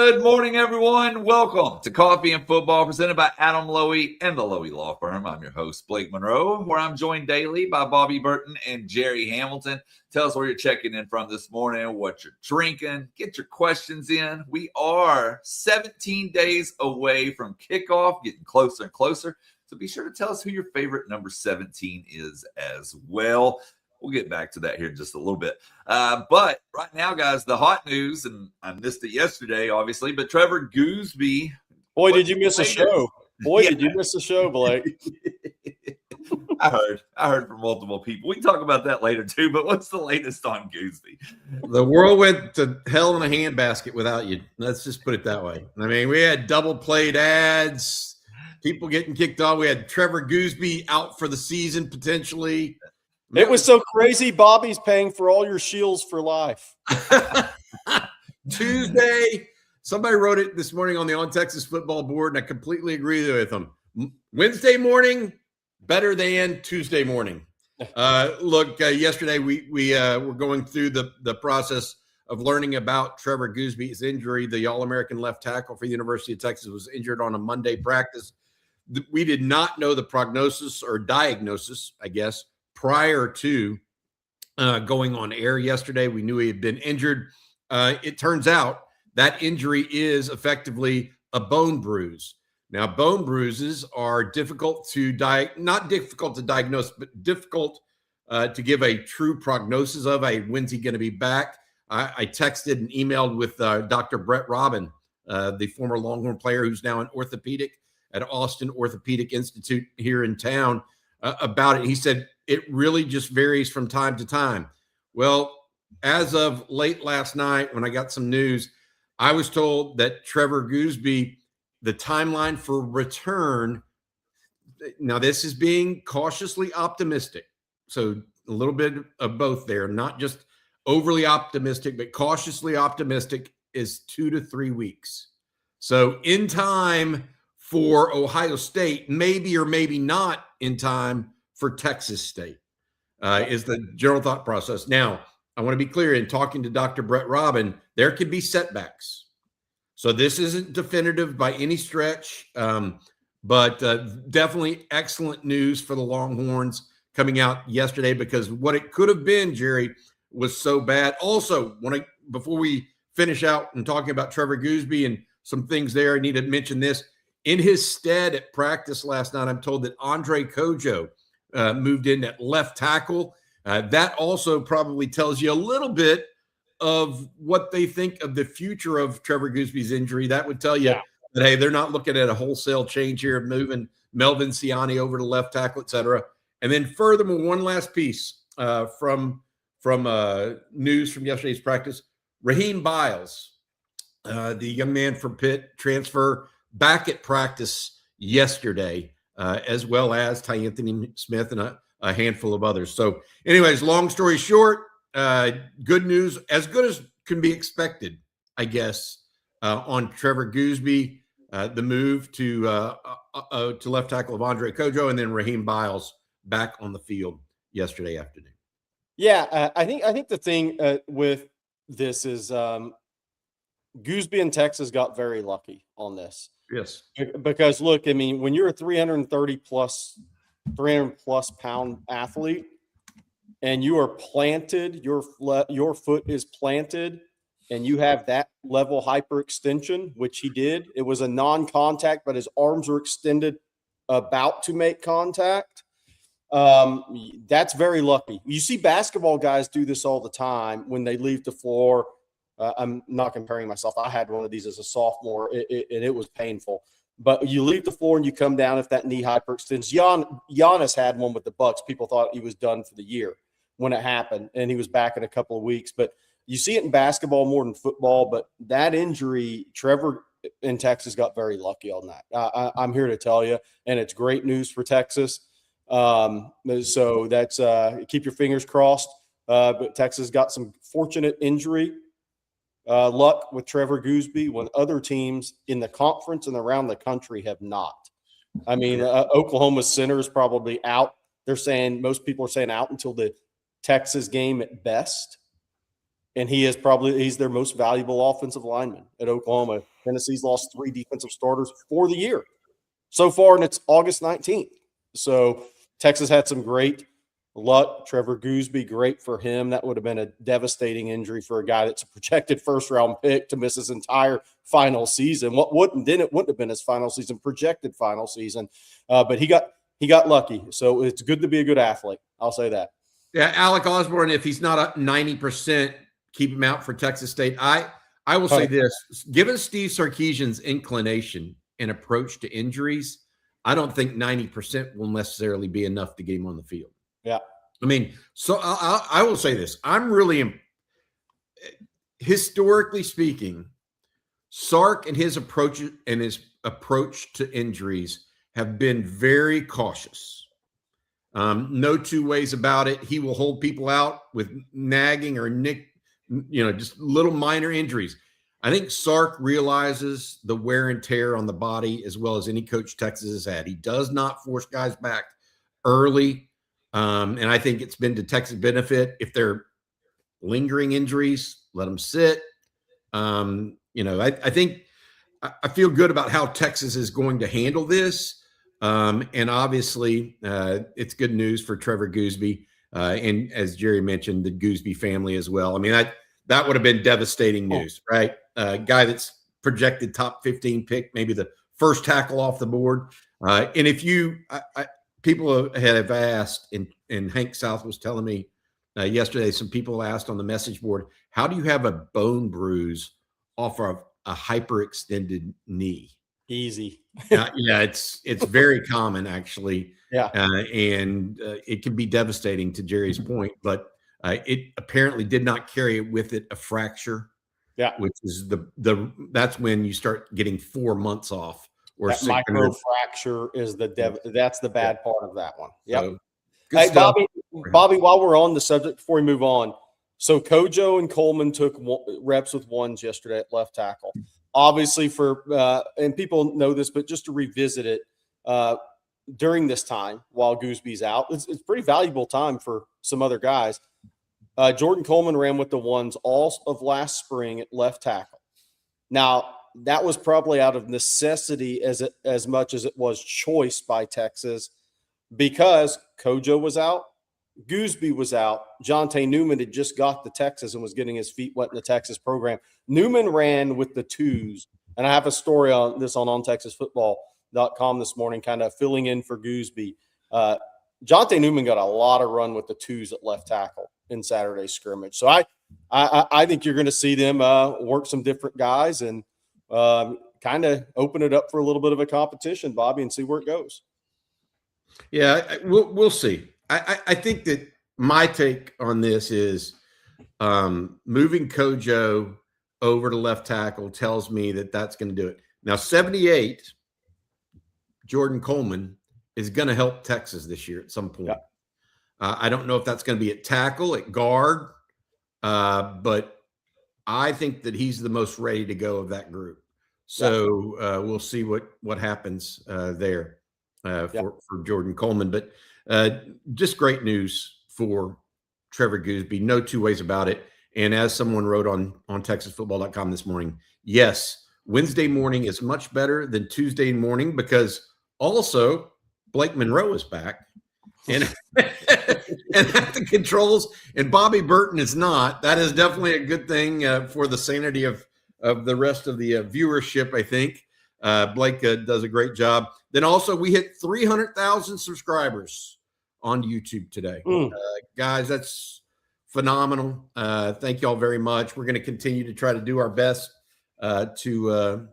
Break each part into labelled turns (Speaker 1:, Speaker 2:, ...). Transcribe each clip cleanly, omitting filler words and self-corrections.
Speaker 1: Good morning, everyone. Welcome to Coffee and Football, presented by Adam Lowy and the Lowy Law Firm. I'm your host, Blake Monroe, where I'm joined daily by Bobby Burton and Jerry Hamilton. Tell us where you're checking in from this morning, what you're drinking, get your questions in. We are 17 days away from kickoff, getting closer and closer. So be sure to tell us who your favorite number 17 is as well. We'll get back to that here in just a little bit. But right now, guys, the hot news, and I missed it yesterday, obviously, but Trevor Gooseby.
Speaker 2: Boy, did you miss a show. Did you miss a show, Blake.
Speaker 1: I heard from multiple people. We can talk about that later, too, but what's the latest on Gooseby?
Speaker 3: The world went to hell in a handbasket without you. Let's just put it that way. I mean, we had double played ads, people getting kicked off. We had Trevor Gooseby out for the season potentially.
Speaker 2: It was so crazy. Bobby's paying for all your shields for life.
Speaker 3: Tuesday, somebody wrote it this morning on the On Texas Football board, and I completely agree with them. Wednesday morning, better than Tuesday morning. Yesterday we were going through the process of learning about Trevor Gooseby's injury. The All-American left tackle for the University of Texas was injured on a Monday practice. We did not know the prognosis or diagnosis, I guess, prior to going on air yesterday. We knew he had been injured. It turns out that injury is effectively a bone bruise. Now, bone bruises are difficult to not difficult to diagnose, but difficult to give a true prognosis of. When's he going to be back? I texted and emailed with Dr. Brett Robin, the former Longhorn player who's now an orthopedic at Austin Orthopedic Institute here in town, about it. He said it really just varies from time to time. Well, as of late last night, when I got some news, I was told that Trevor Gooseby, the timeline for return, now this is being cautiously optimistic. So a little bit of both there, not just overly optimistic, but cautiously optimistic, is 2 to 3 weeks. So in time for Ohio State, maybe or maybe not in time for Texas State, is the general thought process. Now, I want to be clear, in talking to Dr. Brett Robin, there could be setbacks. So this isn't definitive by any stretch, but definitely excellent news for the Longhorns coming out yesterday, because what it could have been, Jerry, was so bad. Also, before we finish out and talking about Trevor Gooseby and some things there, I need to mention this. In his stead at practice last night, I'm told that Andre Kojo moved in at left tackle. That also probably tells you a little bit of what they think of the future of Trevor Gooseby's injury. That would tell you that, hey, they're not looking at a wholesale change here of moving Melvin Ciani over to left tackle, et cetera. And then furthermore, one last piece from news from yesterday's practice. Raheem Biles, the young man from Pitt, transfer back at practice yesterday, as well as Ty Anthony Smith and a handful of others. So anyways, long story short, good news, as good as can be expected, I guess, on Trevor Gooseby, the move to left tackle of Andre Kojo, and then Raheem Biles back on the field yesterday afternoon.
Speaker 2: Yeah, I think the thing with this is Gooseby and Texas got very lucky on this.
Speaker 3: Yes.
Speaker 2: Because look, I mean, when you're a 300 plus pound athlete and you are planted, your foot is planted, and you have that level hyperextension, which he did. It was a non-contact, but his arms were extended about to make contact. That's very lucky. You see basketball guys do this all the time when they leave the floor. I'm not comparing myself. I had one of these as a sophomore, and it was painful. But you leave the floor and you come down if that knee hyperextends. Giannis had one with the Bucks. People thought he was done for the year when it happened, and he was back in a couple of weeks. But you see it in basketball more than football. But that injury, Trevor in Texas got very lucky on that. I'm here to tell you, and it's great news for Texas. So that's keep your fingers crossed. But Texas got some fortunate injury luck with Trevor Gooseby when other teams in the conference and around the country have not. I mean, Oklahoma's center is probably out. They're saying, most people are saying out until the Texas game at best. And he's their most valuable offensive lineman at Oklahoma. Tennessee's lost 3 defensive starters for the year so far, and it's August 19th. So Texas had some great luck. Trevor Goosby, great for him. That would have been a devastating injury for a guy that's a projected first-round pick to miss his entire final season. It wouldn't have been his final season, projected final season. But he got lucky. So it's good to be a good athlete. I'll say that.
Speaker 3: Yeah, Alec Osborne, if he's not up 90%, keep him out for Texas State. I will say this. Given Steve Sarkisian's inclination and approach to injuries, I don't think 90% will necessarily be enough to get him on the field.
Speaker 2: Yeah.
Speaker 3: I mean, so I will say this. I'm really, historically speaking, Sark and his approach to injuries have been very cautious. No two ways about it. He will hold people out with nagging or just little minor injuries. I think Sark realizes the wear and tear on the body as well as any coach Texas has had. He does not force guys back early. And I think it's been to Texas' benefit. If they're lingering injuries, let them sit. I think I feel good about how Texas is going to handle this. And obviously, it's good news for Trevor Goosby. And as Jerry mentioned, the Goosby family as well. I mean, that would have been devastating news, right? Guy that's projected top 15 pick, maybe the first tackle off the board. And if people have asked, and Hank South was telling me yesterday, some people asked on the message board, how do you have a bone bruise off of a hyperextended knee?
Speaker 2: Easy.
Speaker 3: Yeah, it's very common, actually.
Speaker 2: Yeah.
Speaker 3: And it can be devastating, to Jerry's point, but it apparently did not carry with it a fracture.
Speaker 2: Yeah.
Speaker 3: Which is that's when you start getting 4 months off. Or
Speaker 2: that micro fracture is that's the bad part of that one. Yeah.
Speaker 3: So,
Speaker 2: hey, Bobby, while we're on the subject, before we move on, so Kojo and Coleman took reps with ones yesterday at left tackle. Obviously, and people know this, but just to revisit it, during this time while Goosby's out, it's pretty valuable time for some other guys. Jordan Coleman ran with the ones all of last spring at left tackle. Now, that was probably out of necessity as much as it was choice by Texas, because Kojo was out, Goosby was out. Jonte Newman had just got to Texas and was getting his feet wet in the Texas program. Newman ran with the twos, and I have a story on this on OnTexasFootball.com this morning, kind of filling in for Goosby. Jonte Newman got a lot of run with the twos at left tackle in Saturday's scrimmage. So I think you're going to see them work some different guys and kind of open it up for a little bit of a competition, Bobby, and see where it goes.
Speaker 3: Yeah, we'll see. I think that my take on this is moving Kojo over to left tackle tells me that that's going to do it. Now, 78, Jordan Coleman is going to help Texas this year at some point. Yeah. I don't know if that's going to be at tackle, at guard, but I think that he's the most ready to go of that group. So we'll see what happens there for Jordan Coleman. But just great news for Trevor Goosby. No two ways about it. And as someone wrote on TexasFootball.com this morning, yes, Wednesday morning is much better than Tuesday morning, because also Blake Monroe is back. And at the controls, and Bobby Burton is not. That is definitely a good thing for the sanity of the rest of the viewership, I think. Blake does a great job. Then also we hit 300,000 subscribers on YouTube today. Guys, that's phenomenal. Thank you all very much. We're going to continue to try to do our best to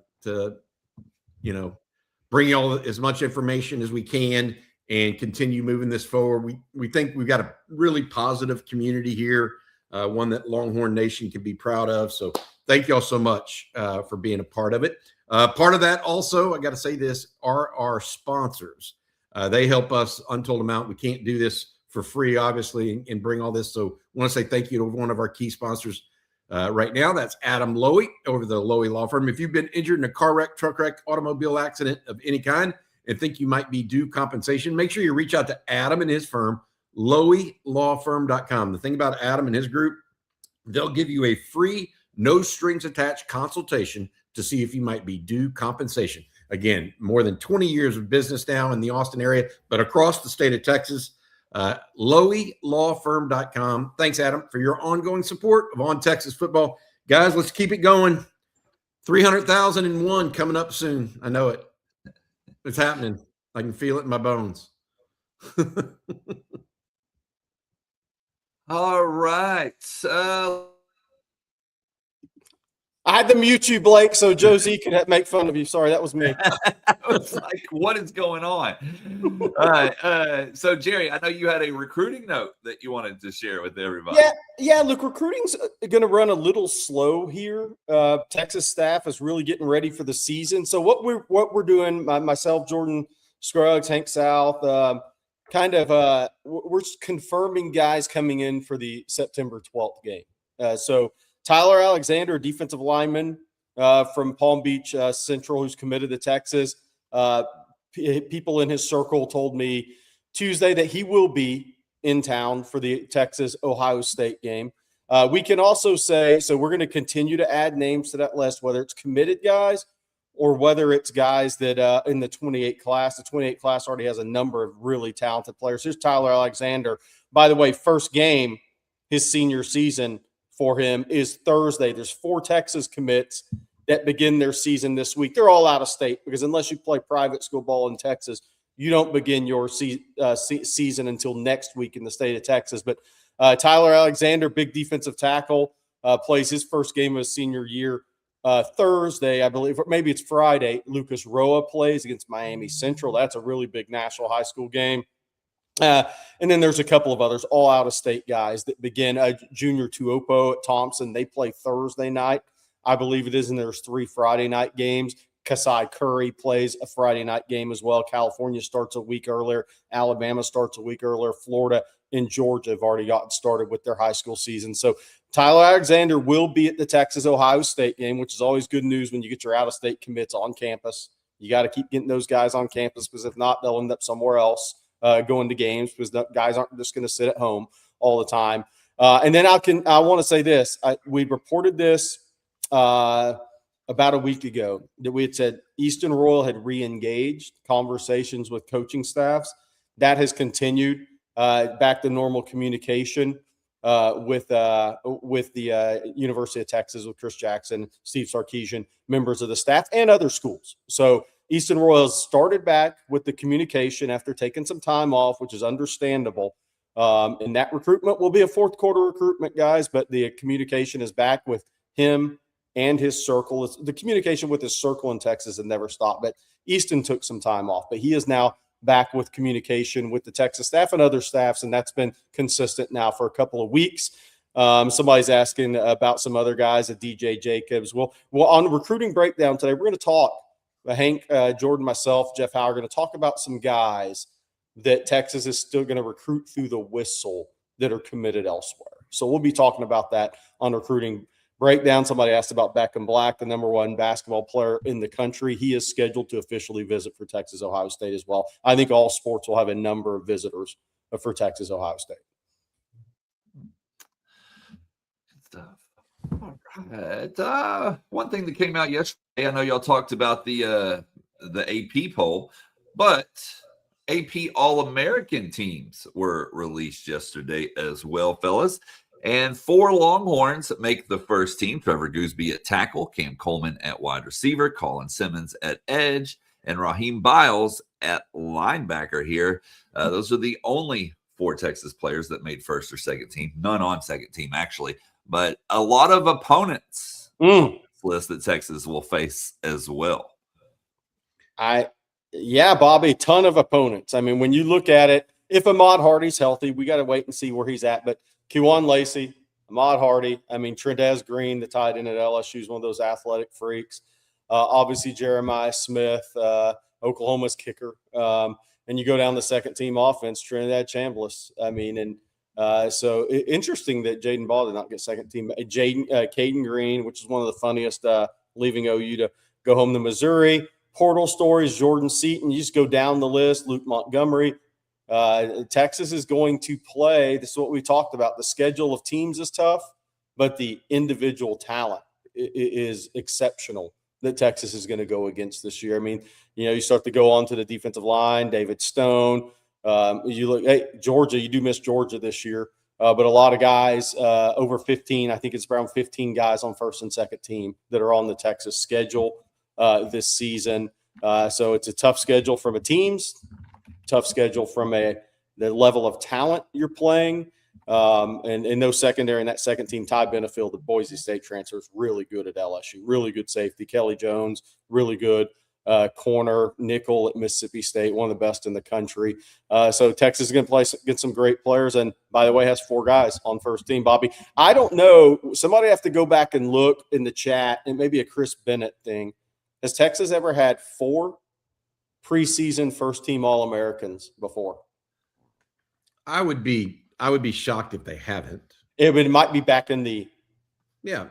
Speaker 3: bring you all as much information as we can and continue moving this forward. We think we've got a really positive community here, one that Longhorn Nation can be proud of. So thank you all so much for being a part of it. Part of that also, I got to say this, are our sponsors. They help us untold amount. We can't do this for free, obviously, and bring all this. So I want to say thank you to one of our key sponsors right now. That's Adam Lowy over the Lowy Law Firm. If you've been injured in a car wreck, truck wreck, automobile accident of any kind, and think you might be due compensation, make sure you reach out to Adam and his firm, LowyLawFirm.com. The thing about Adam and his group, they'll give you a free, no strings attached consultation to see if you might be due compensation. Again, more than 20 years of business now in the Austin area, but across the state of Texas. LoweyLawFirm.com. Thanks, Adam, for your ongoing support of On Texas Football. Guys, let's keep it going. 300,001 coming up soon. I know it. It's happening. I can feel it in my bones.
Speaker 1: All right.
Speaker 2: I had to mute you, Blake, so Josie could make fun of you. Sorry, that was me.
Speaker 1: I was like, what is going on? All right. So, Jerry, I know you had a recruiting note that you wanted to share with everybody.
Speaker 2: Yeah. Look, recruiting's going to run a little slow here. Texas staff is really getting ready for the season. So what we're doing, myself, Jordan Scruggs, Hank South, we're confirming guys coming in for the September 12th game. So Tyler Alexander, defensive lineman from Palm Beach Central, who's committed to Texas. People in his circle told me Tuesday that he will be in town for the Texas-Ohio State game. We can also say, so we're going to continue to add names to that list, whether it's committed guys or whether it's guys that in the 28 class. The 28 class already has a number of really talented players. Here's Tyler Alexander. By the way, first game his senior season for him is Thursday. There's 4 Texas commits that begin their season this week. They're all out of state because unless you play private school ball in Texas, you don't begin your season until next week in the state of Texas. But Tyler Alexander, big defensive tackle, plays his first game of his senior year Thursday, I believe, or maybe it's Friday. Lucas Roa plays against Miami Central. That's a really big national high school game. And then there's a couple of others, all out-of-state guys that begin. Junior Tuopo at Thompson, they play Thursday night, I believe it is, and there's 3 Friday night games. Kasai Curry plays a Friday night game as well. California starts a week earlier. Alabama starts a week earlier. Florida and Georgia have already gotten started with their high school season. So Tyler Alexander will be at the Texas-Ohio State game, which is always good news when you get your out-of-state commits on campus. You got to keep getting those guys on campus because if not, they'll end up somewhere else. Going to games because the guys aren't just going to sit at home all the time. And then I want to say this. We reported this about a week ago that we had said Easton Royal had re-engaged conversations with coaching staffs. That has continued back to normal communication with the University of Texas, with Chris Jackson, Steve Sarkisian, members of the staff, and other schools. So Easton Royal has started back with the communication after taking some time off, which is understandable. And that recruitment will be a fourth quarter recruitment, guys, but the communication is back with him and his circle. The communication with his circle in Texas had never stopped, but Easton took some time off. But he is now back with communication with the Texas staff and other staffs, and that's been consistent now for a couple of weeks. Somebody's asking about some other guys, DJ Jacobs. Well, on recruiting breakdown today, we're going to talk. Hank, Jordan, myself, Jeff Howe are going to talk about some guys that Texas is still going to recruit through the whistle that are committed elsewhere. So we'll be talking about that on recruiting breakdown. Somebody asked about Beckham Black, the number 1 basketball player in the country. He is scheduled to officially visit for Texas Ohio State as well. I think all sports will have a number of visitors for Texas Ohio State.
Speaker 1: Good stuff. All right. One thing that came out yesterday, I know y'all talked about the AP poll, but AP All-American teams were released yesterday as well, fellas. And 4 Longhorns make the first team. Trevor Gooseby at tackle, Cam Coleman at wide receiver, Colin Simmons at edge, and Raheem Biles at linebacker here. Those are the only 4 Texas players that made first or second team. None on second team, actually. But a lot of opponents on this list that Texas will face as well.
Speaker 2: Yeah, Bob, a ton of opponents. I mean, when you look at it, if Ahmad Hardy's healthy, we got to wait and see where he's at. But Kewan Lacey, Ahmad Hardy, I mean, Trendez Green, the tight end at LSU, is one of those athletic freaks. Obviously, Jeremiah Smith, Oklahoma's kicker. And you go down the second team offense, Trinidad Chambliss. I mean, and so interesting that Jaden Ball did not get second team. Caden Green, which is one of the funniest, leaving OU to go home to Missouri. Portal stories, Jordan Seaton. You just go down the list. Luke Montgomery. Texas is going to play. This is what we talked about. The schedule of teams is tough, but the individual talent is exceptional that Texas is going to go against this year. I mean, you start to go on to the defensive line, David Stone. You look, hey, Georgia, you do miss Georgia this year, but a lot of guys over 15. I think it's around 15 guys on first and second team that are on the Texas schedule this season. So it's a tough schedule from a team's, tough schedule from the level of talent you're playing. And no secondary in that second team. Ty Benefield, the Boise State transfer, is really good at LSU. Really good safety. Kelly Jones, really good corner, nickel at Mississippi State, one of the best in the country. So Texas is going to play against some great players. And by the way, has 4 guys on first team. Bobby, I don't know. Somebody have to go back and look in the chat, and maybe a Chris Bennett thing. Has Texas ever had 4 preseason first team All-Americans before?
Speaker 3: I would be shocked if they haven't.
Speaker 2: It might be back in the It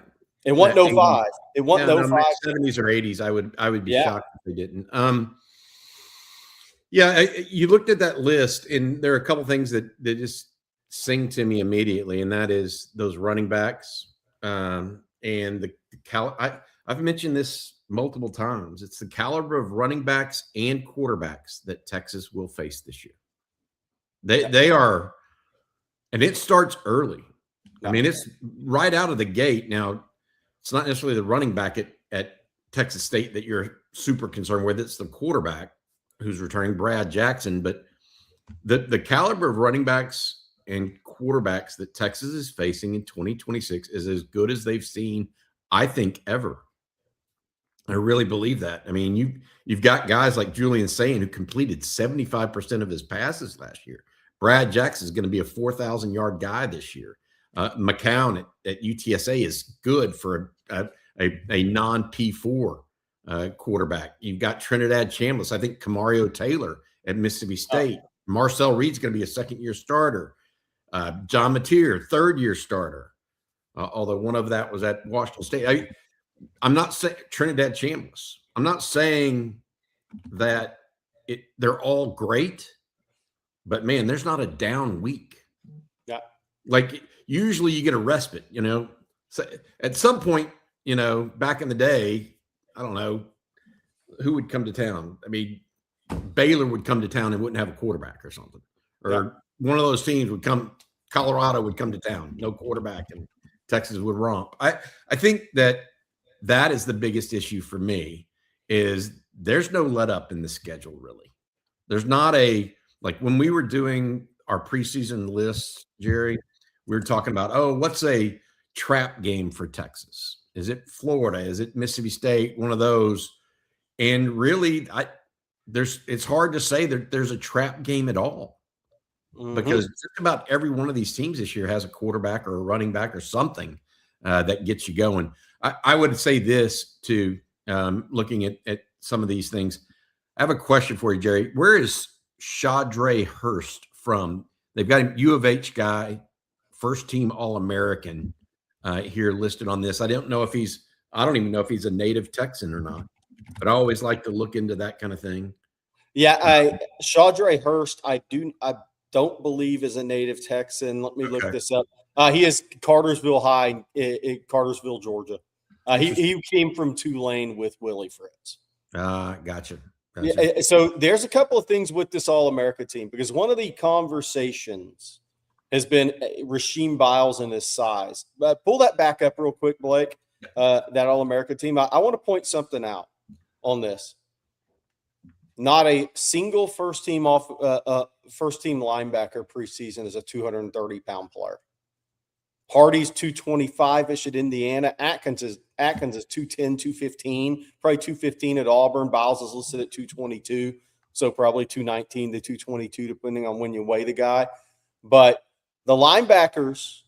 Speaker 2: wasn't
Speaker 3: Yeah,
Speaker 2: 05. It wasn't 05.
Speaker 3: 70s or 80s. I would be shocked if they didn't. You looked at that list, and there are a couple things that just sing to me immediately, and that is those running backs and I've mentioned this multiple times. It's the caliber of running backs and quarterbacks that Texas will face this year. They are, and it starts early. I mean, it's right out of the gate. Now, it's not necessarily the running back at Texas State that you're super concerned with. It's the quarterback who's returning, Brad Jackson. But the caliber of running backs and quarterbacks that Texas is facing in 2026 is as good as they've seen, I think, ever. I really believe that. I mean, you've got guys like Julian Sayin, who completed 75% of his passes last year. Brad Jackson is going to be a 4,000-yard guy this year. McCown at UTSA is good for a non-P4 quarterback. You've got Trinidad Chambliss. I think Camario Taylor at Mississippi State. Marcel Reed's going to be a second-year starter. John Mateer, third-year starter, although one of that was at Washington State. I'm not saying Trinidad Chambliss. I'm not saying that they're all great, but, man, there's not a down week.
Speaker 2: Yeah.
Speaker 3: Like, usually you get a respite, So at some point, back in the day, I don't know, who would come to town? I mean, Baylor would come to town and wouldn't have a quarterback or something. Or one of those teams would come, Colorado would come to town, no quarterback, and Texas would romp. I think that is the biggest issue for me, is there's no let up in the schedule, really. There's not like when we were doing our preseason lists, Jerry, we were talking about, what's a trap game for Texas? Is it Florida? Is it Mississippi State? One of those. And really, it's hard to say that there's a trap game at all, because just about every one of these teams this year has a quarterback or a running back or something that gets you going. I would say this too, looking at some of these things. I have a question for you, Jerry. Where is Shadre Hurst from? They've got a U of H guy, first team All-American here listed on this. I don't even know if he's a native Texan or not, but I always like to look into that kind of thing.
Speaker 2: Yeah, Shadre Hurst, I don't believe is a native Texan. Let me look this up. He is Cartersville High in Cartersville, Georgia. He came from Tulane with Willie Fritz.
Speaker 3: Gotcha.
Speaker 2: Yeah, so there's a couple of things with this All-America team, because one of the conversations has been Rasheem Biles and his size. Pull that back up real quick, Blake, that All-America team. I want to point something out on this. Not a single first-team linebacker preseason is a 230-pound player. Hardy's 225-ish at Indiana. Atkins is 210, 215, probably 215 at Auburn. Biles is listed at 222, so probably 219 to 222, depending on when you weigh the guy. But the linebackers,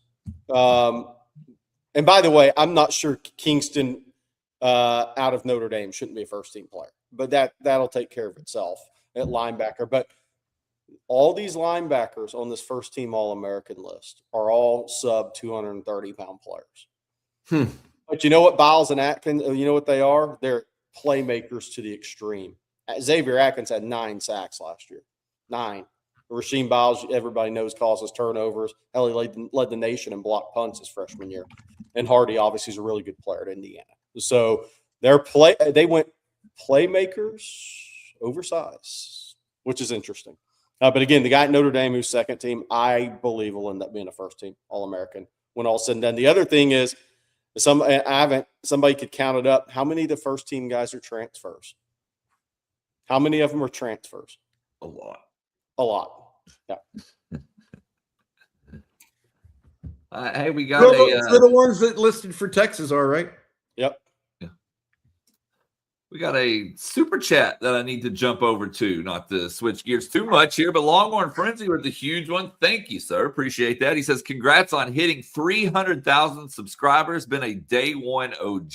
Speaker 2: and by the way, I'm not sure Kingston out of Notre Dame shouldn't be a first-team player, but that'll take care of itself at linebacker. But all these linebackers on this first-team All-American list are all sub 230-pound players. But you know what Biles and Atkins, you know what they are? They're playmakers to the extreme. Xavier Atkins had 9 sacks last year. 9. Rasheem Biles, everybody knows, causes turnovers. Hell, he led the nation in block punts his freshman year. And Hardy, obviously, is a really good player at Indiana. So They went playmakers oversized, which is interesting. But again, the guy at Notre Dame who's second team, I believe will end up being a first team All-American when all said and done. The other thing is, somebody could count it up. How many of the first team guys are transfers? How many of them are transfers?
Speaker 1: A lot.
Speaker 2: A lot. Yeah.
Speaker 1: Hey, we got
Speaker 3: For the ones that listed for Texas are, right?
Speaker 2: Yep.
Speaker 1: We got a super chat that I need to jump over to, not to switch gears too much here, but Longhorn Frenzy with the huge one. Thank you, sir. Appreciate that. He says, congrats on hitting 300,000 subscribers. Been a day one OG.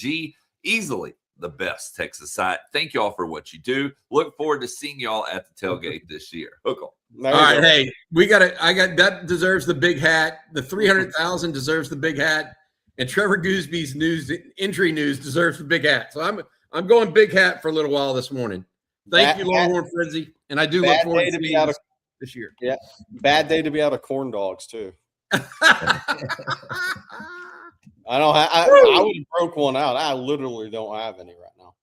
Speaker 1: Easily the best Texas site. Thank you all for what you do. Look forward to seeing y'all at the tailgate this year. Hook 'em.
Speaker 3: All right. Hey, that deserves the big hat. The 300,000 deserves the big hat. And Trevor Goosby's injury news deserves the big hat. So I'm going big hat for a little while this morning. Thank you, Longhorn Frenzy. And I do look forward to being out this year.
Speaker 2: Yeah. Bad day to be out of corn dogs, too. I would have broke one out. I literally don't have any right now.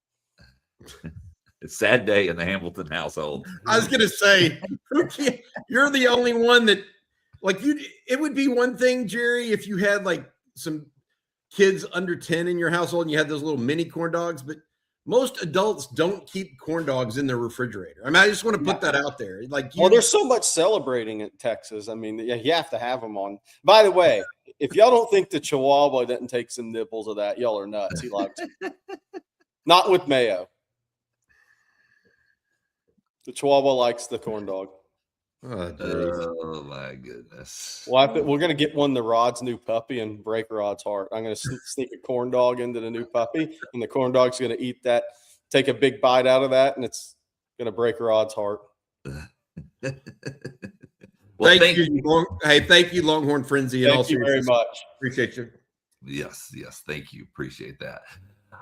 Speaker 1: It's a sad day in the Hamilton household.
Speaker 3: I was going to say, you're the only one that, it would be one thing, Jerry, if you had some kids under 10 in your household and you had those little mini corn dogs, but most adults don't keep corn dogs in their refrigerator. I mean, I just want to put that out there.
Speaker 2: There's so much celebrating in Texas. I mean, you have to have them on. By the way, if y'all don't think the Chihuahua didn't take some nipples of that, y'all are nuts. He likes it. Not with mayo. The Chihuahua likes the corn dog.
Speaker 3: Oh,
Speaker 1: my goodness.
Speaker 2: Well, we're going to get one to Rod's new puppy and break Rod's heart. I'm going to sneak a corn dog into the new puppy, and the corn dog's going to eat that, take a big bite out of that, and it's going to break Rod's heart.
Speaker 1: Well,
Speaker 3: thank you. Thank you, Longhorn Frenzy.
Speaker 2: Thank you very much.
Speaker 3: Appreciate you.
Speaker 1: Yes. Thank you. Appreciate that.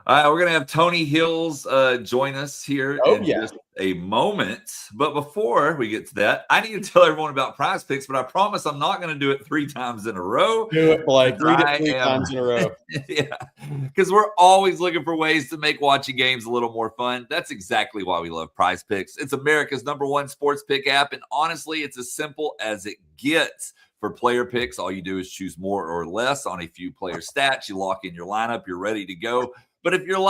Speaker 1: All right, we're going to have Tony Hills join us here in just a moment. But before we get to that, I need to tell everyone about Prize Picks, but I promise I'm not going to do it 3 times in a row.
Speaker 2: Do it, Blake. Read it 3 times in a row.
Speaker 1: Yeah, because we're always looking for ways to make watching games a little more fun. That's exactly why we love Prize Picks. It's America's #1 sports pick app, and honestly, it's as simple as it gets. For player picks, all you do is choose more or less on a few player stats. You lock in your lineup, you're ready to go. But if you're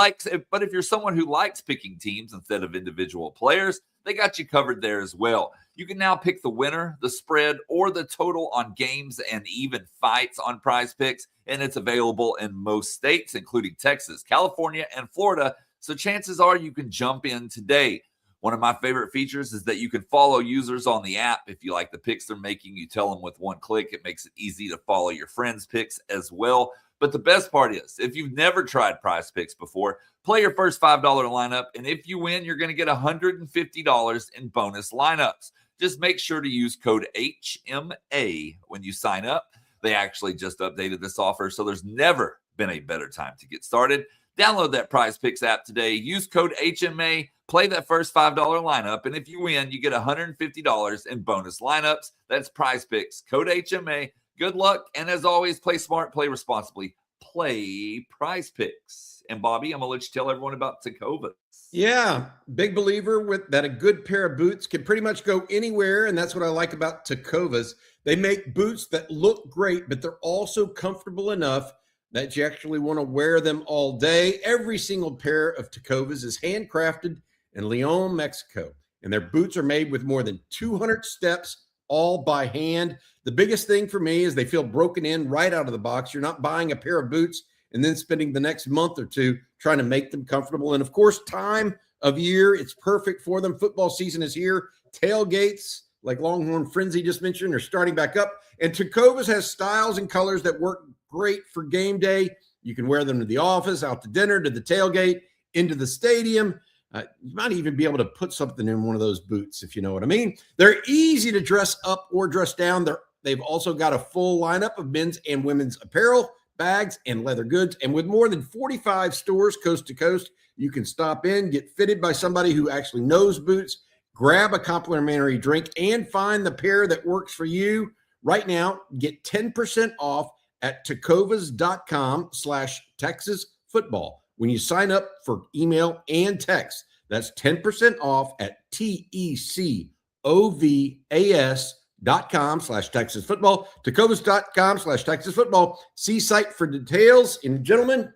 Speaker 1: someone who likes picking teams instead of individual players, they got you covered there as well. You can now pick the winner, the spread, or the total on games and even fights on Prize Picks, and it's available in most states, including Texas, California, and Florida. So chances are you can jump in today. One of my favorite features is that you can follow users on the app. If you like the picks they're making, you tell them with one click. It makes it easy to follow your friends' picks as well. But the best part is, if you've never tried Prize Picks before, play your first $5 lineup, and if you win, you're going to get $150 in bonus lineups. Just make sure to use code HMA when you sign up. They actually just updated this offer, so there's never been a better time to get started. Download that Prize Picks app today. Use code HMA. Play that first $5 lineup, and if you win, you get $150 in bonus lineups. That's Prize Picks, code HMA. Good luck, and as always, play smart, play responsibly, play Prize Picks. And Bobby, I'm going to let you tell everyone about Tecovas.
Speaker 3: Yeah, big believer with that a good pair of boots can pretty much go anywhere, and that's what I like about Tecovas. They make boots that look great, but they're also comfortable enough that you actually want to wear them all day. Every single pair of Tecovas is handcrafted in Leon, Mexico, and their boots are made with more than 200 steps, all by hand. The biggest thing for me is they feel broken in right out of the box. You're not buying a pair of boots and then spending the next month or two trying to make them comfortable. And of course, time of year, it's perfect for them. Football season is here. Tailgates, like Longhorn Frenzy just mentioned, are starting back up. And Tecovas has styles and colors that work great for game day. You can wear them to the office, out to dinner, to the tailgate, into the stadium. You might even be able to put something in one of those boots, if you know what I mean. They're easy to dress up or dress down. They've also got a full lineup of men's and women's apparel, bags, and leather goods. And with more than 45 stores coast to coast, you can stop in, get fitted by somebody who actually knows boots, grab a complimentary drink, and find the pair that works for you. Right now, get 10% off at tecovas.com/Texas football. when you sign up for email and text. That's 10% off at TECOVAS.com/Texas football, Tecovas.com/Texas football. See site for details. And gentlemen,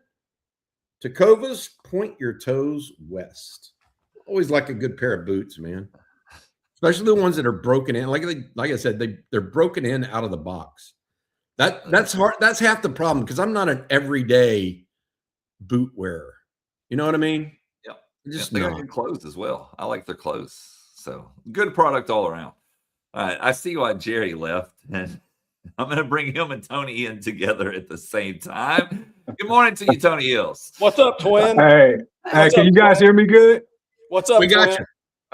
Speaker 3: Tecovas, point your toes west. Always like a good pair of boots, man. Especially the ones that are broken in. Like I said, they're broken in out of the box. That's hard. That's half the problem because I'm not an everyday boot wearer. You know what I mean?
Speaker 1: Just they got good clothes as well. I like their clothes. So good product all around. All right. I see why Jerry left, and I'm going to bring him and Tony in together at the same time. Good morning to you, Tony Hills.
Speaker 2: What's up, twin?
Speaker 4: Hey, can you guys hear me good?
Speaker 2: What's up,
Speaker 3: We got
Speaker 2: twin?
Speaker 3: you.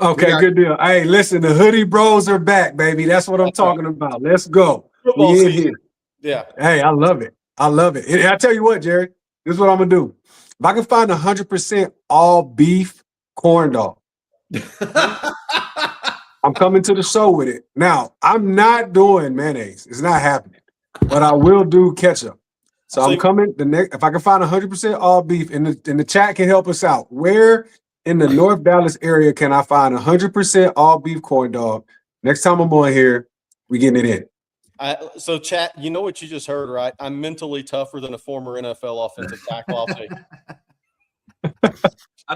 Speaker 4: Okay, good deal. Hey, listen, the hoodie bros are back, baby. That's what I'm talking about. Let's go.
Speaker 2: Football
Speaker 4: We in
Speaker 2: season.
Speaker 4: here.
Speaker 2: Yeah.
Speaker 4: Hey, I love it. I love it. And I tell you what, Jerry, this is what I'm gonna do. If I can find 100% all beef corn dog, I'm coming to the show with it. Now, I'm not doing mayonnaise. It's not happening. But I will do ketchup. So I'm coming the next. If I can find 100% all beef, and the chat can help us out. Where in the North Dallas area can I find 100% all beef corn dog? Next time I'm on here, we getting it in.
Speaker 2: So, chat, you know what you just heard, right? I'm mentally tougher than a former NFL offensive tackle. I'll say.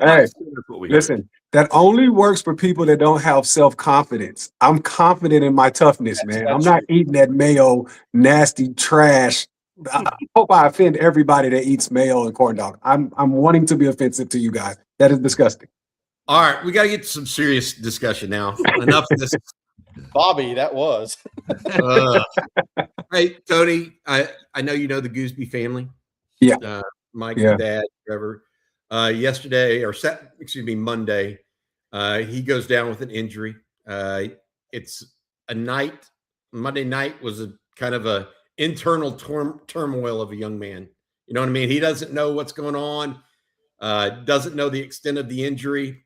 Speaker 4: Hey, listen, that only works for people that don't have self-confidence. I'm confident in my toughness, man. I'm not eating that mayo, nasty trash. I hope I offend everybody that eats mayo and corn dog. I'm wanting to be offensive to you guys. That is disgusting.
Speaker 3: All right, we got to get to some serious discussion now. Enough of this.
Speaker 2: Bobby, that was.
Speaker 3: Hey, Tony, I know you know the Gooseby family.
Speaker 4: Yeah.
Speaker 3: Mike, Dad, Trevor. Yesterday, Monday, he goes down with an injury. It's a night. Monday night was a kind of a internal turmoil of a young man. You know what I mean? He doesn't know what's going on. Doesn't know the extent of the injury.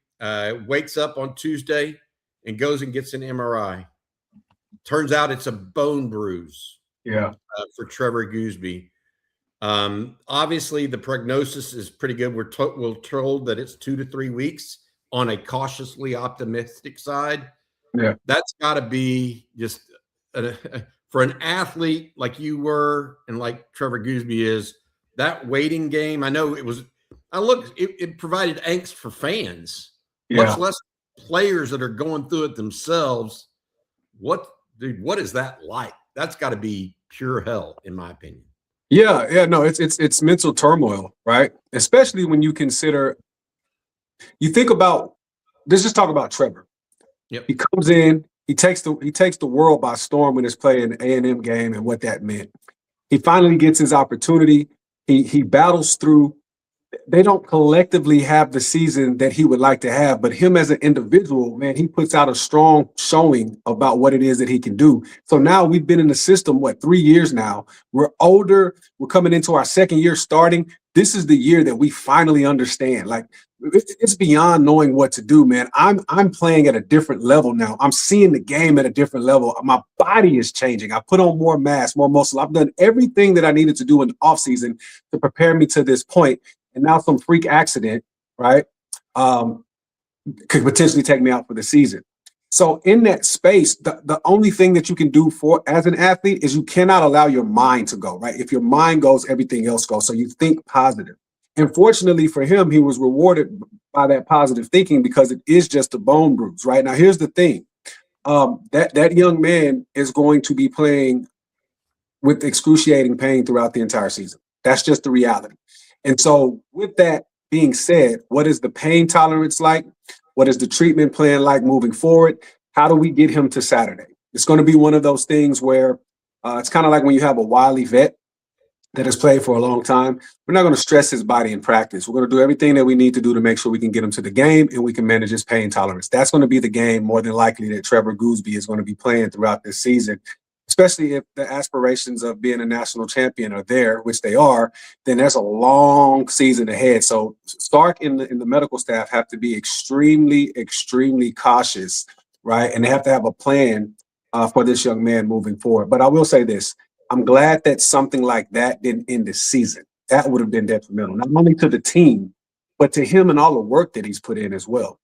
Speaker 3: Wakes up on Tuesday and goes and gets an MRI. Turns out it's a bone bruise.
Speaker 4: Yeah.
Speaker 3: For Trevor Gooseby. Obviously, the prognosis is pretty good. We're told that it's 2 to 3 weeks on a cautiously optimistic side.
Speaker 4: Yeah,
Speaker 3: that's got to be just for an athlete like you were and like Trevor Gooseby is. That waiting game. I know it was. It provided angst for fans, much less players that are going through it themselves. What is that like? That's got to be pure hell, in my opinion.
Speaker 4: Yeah, no, it's mental turmoil, right? Especially when you consider, you think about, let's just talk about Trevor.
Speaker 3: Yep.
Speaker 4: He comes in, he takes the world by storm when he's playing an A&M game and what that meant. He finally gets his opportunity. He battles through. They don't collectively have the season that he would like to have, but him as an individual, man, he puts out a strong showing about what it is that he can do. So now we've been in the system, 3 years now? We're older. We're coming into our second year starting. This is the year that we finally understand. Like, it's beyond knowing what to do, man. I'm playing at a different level now. I'm seeing the game at a different level. My body is changing. I put on more mass, more muscle. I've done everything that I needed to do in the offseason to prepare me to this point. And now some freak accident, right, could potentially take me out for the season. So in that space, the only thing that you can do as an athlete is you cannot allow your mind to go, right? If your mind goes, everything else goes. So you think positive. And fortunately for him, he was rewarded by that positive thinking because it is just a bone bruise, right? Now, here's the thing. That young man is going to be playing with excruciating pain throughout the entire season. That's just the reality. And so with that being said, what is the pain tolerance like? What is the treatment plan like moving forward? How do we get him to Saturday? It's going to be one of those things where it's kind of like when you have a wily vet that has played for a long time. We're not going to stress his body in practice. We're going to do everything that we need to do to make sure we can get him to the game and we can manage his pain tolerance. That's going to be the game more than likely that Trevor Gooseby is going to be playing throughout this season. Especially if the aspirations of being a national champion are there, which they are, then there's a long season ahead. So Stark and the medical staff have to be extremely, extremely cautious, right? And they have to have a plan for this young man moving forward. But I will say this. I'm glad that something like that didn't end the season. that would have been detrimental, not only to the team, but to him and all the work that he's put in as well.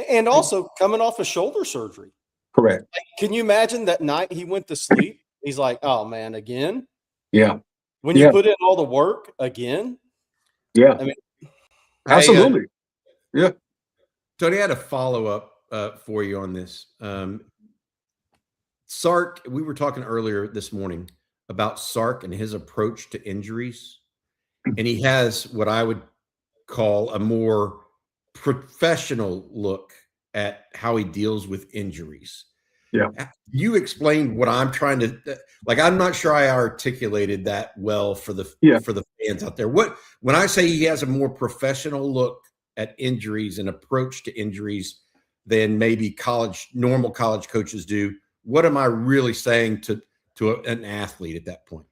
Speaker 2: And also coming off a shoulder surgery.
Speaker 4: Correct.
Speaker 2: Like, can you imagine that night he went to sleep? He's like, oh, man, again?
Speaker 4: Yeah.
Speaker 2: When you put in all the work again?
Speaker 4: Yeah.
Speaker 2: I mean,
Speaker 4: absolutely. Yeah.
Speaker 3: Tony, I had a follow-up for you on this. Sark, we were talking earlier this morning about Sark and his approach to injuries. And he has what I would call a more professional look at how he deals with injuries.
Speaker 4: Yeah.
Speaker 3: You explained what I'm trying to like. I'm not sure I articulated that well for the fans out there. When I say he has a more professional look at injuries and approach to injuries than maybe normal college coaches do, what am I really saying to an athlete at that point?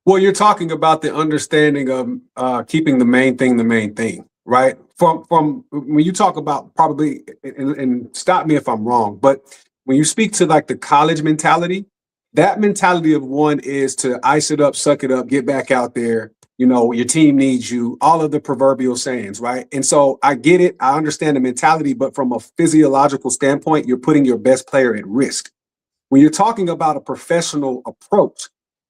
Speaker 4: Well, you're talking about the understanding of keeping the main thing, right? From when you talk about probably, and stop me if I'm wrong, but when you speak to like the college mentality, that mentality of one is to ice it up, suck it up, get back out there. You know, your team needs you, all of the proverbial sayings, right? And so I get it. I understand the mentality, but from a physiological standpoint, you're putting your best player at risk. When you're talking about a professional approach,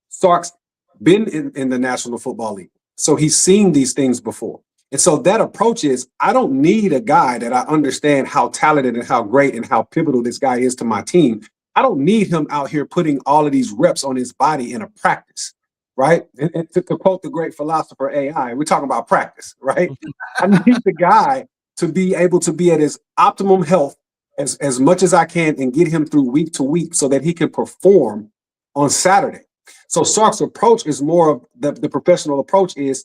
Speaker 4: Sark's been in the National Football League. So he's seen these things before. And so that approach is, I don't need a guy that I understand how talented and how great and how pivotal this guy is to my team. I don't need him out here putting all of these reps on his body in a practice, right? And to quote the great philosopher AI, we're talking about practice, right? I need the guy to be able to be at his optimum health as much as I can and get him through week to week so that he can perform on Saturday. So Sark's approach is more of the professional approach is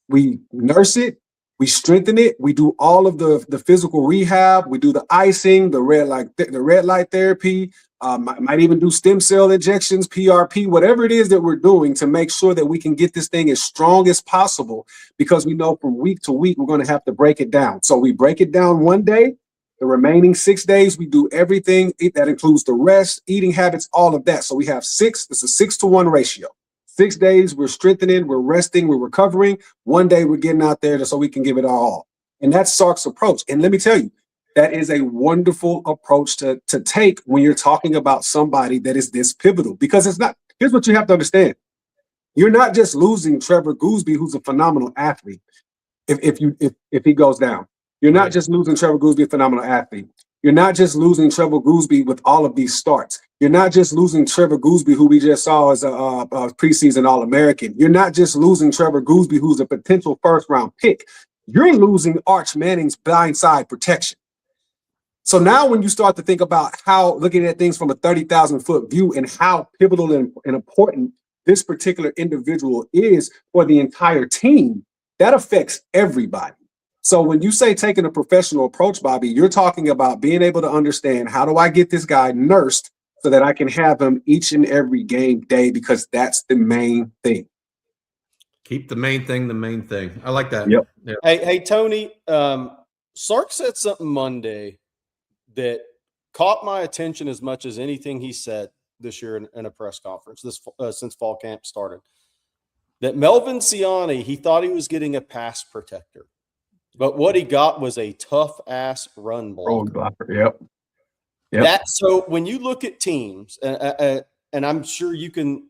Speaker 4: we nurse it, we strengthen it, we do all of the physical rehab, we do the icing, the red light therapy, might even do stem cell injections, PRP, whatever it is that we're doing to make sure that we can get this thing as strong as possible, because we know from week to week we're going to have to break it down. So we break it down one day. The remaining 6 days, we do everything. That includes the rest, eating habits, all of that. So we have it's a 6-to-1 ratio. 6 days, we're strengthening, we're resting, we're recovering. One day, we're getting out there so we can give it our all. And that's Sark's approach. And let me tell you, that is a wonderful approach to take when you're talking about somebody that is this pivotal. Because it's not, here's what you have to understand. You're not just losing Trevor Goosby, who's a phenomenal athlete, if he goes down. You're not just losing Trevor Goosby, a phenomenal athlete. You're not just losing Trevor Goosby with all of these starts. You're not just losing Trevor Goosby, who we just saw as a preseason All-American. You're not just losing Trevor Goosby, who's a potential first-round pick. You're losing Arch Manning's blindside protection. So now when you start to think about looking at things from a 30,000-foot view and how pivotal and important this particular individual is for the entire team, that affects everybody. So when you say taking a professional approach, Bobby, you're talking about being able to understand, how do I get this guy nursed so that I can have him each and every game day, because that's the main thing.
Speaker 3: Keep the main thing the main thing. I like that.
Speaker 4: Yep.
Speaker 3: Yeah.
Speaker 2: Hey, Tony, Sark said something Monday that caught my attention as much as anything he said this year in a press conference since fall camp started. That Melvin Ciani, he thought he was getting a pass protector. But what he got was a tough-ass run blocker.
Speaker 4: Yep.
Speaker 2: So when you look at teams, and I'm sure you can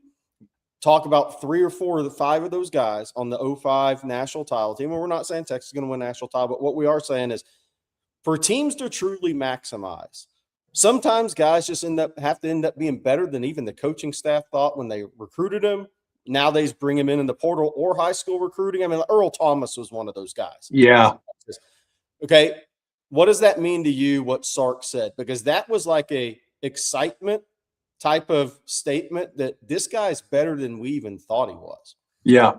Speaker 2: talk about 3 or 4 of the 5 of those guys on the 05 national title team. And we're not saying Texas is going to win national title, but what we are saying is for teams to truly maximize, sometimes guys just have to end up being better than even the coaching staff thought when they recruited him. Now they bring him in the portal or high school recruiting. I mean, Earl Thomas was one of those guys.
Speaker 4: Yeah.
Speaker 2: Okay. What does that mean to you, what Sark said? Because that was like a excitement type of statement that this guy's better than we even thought he was.
Speaker 4: Yeah.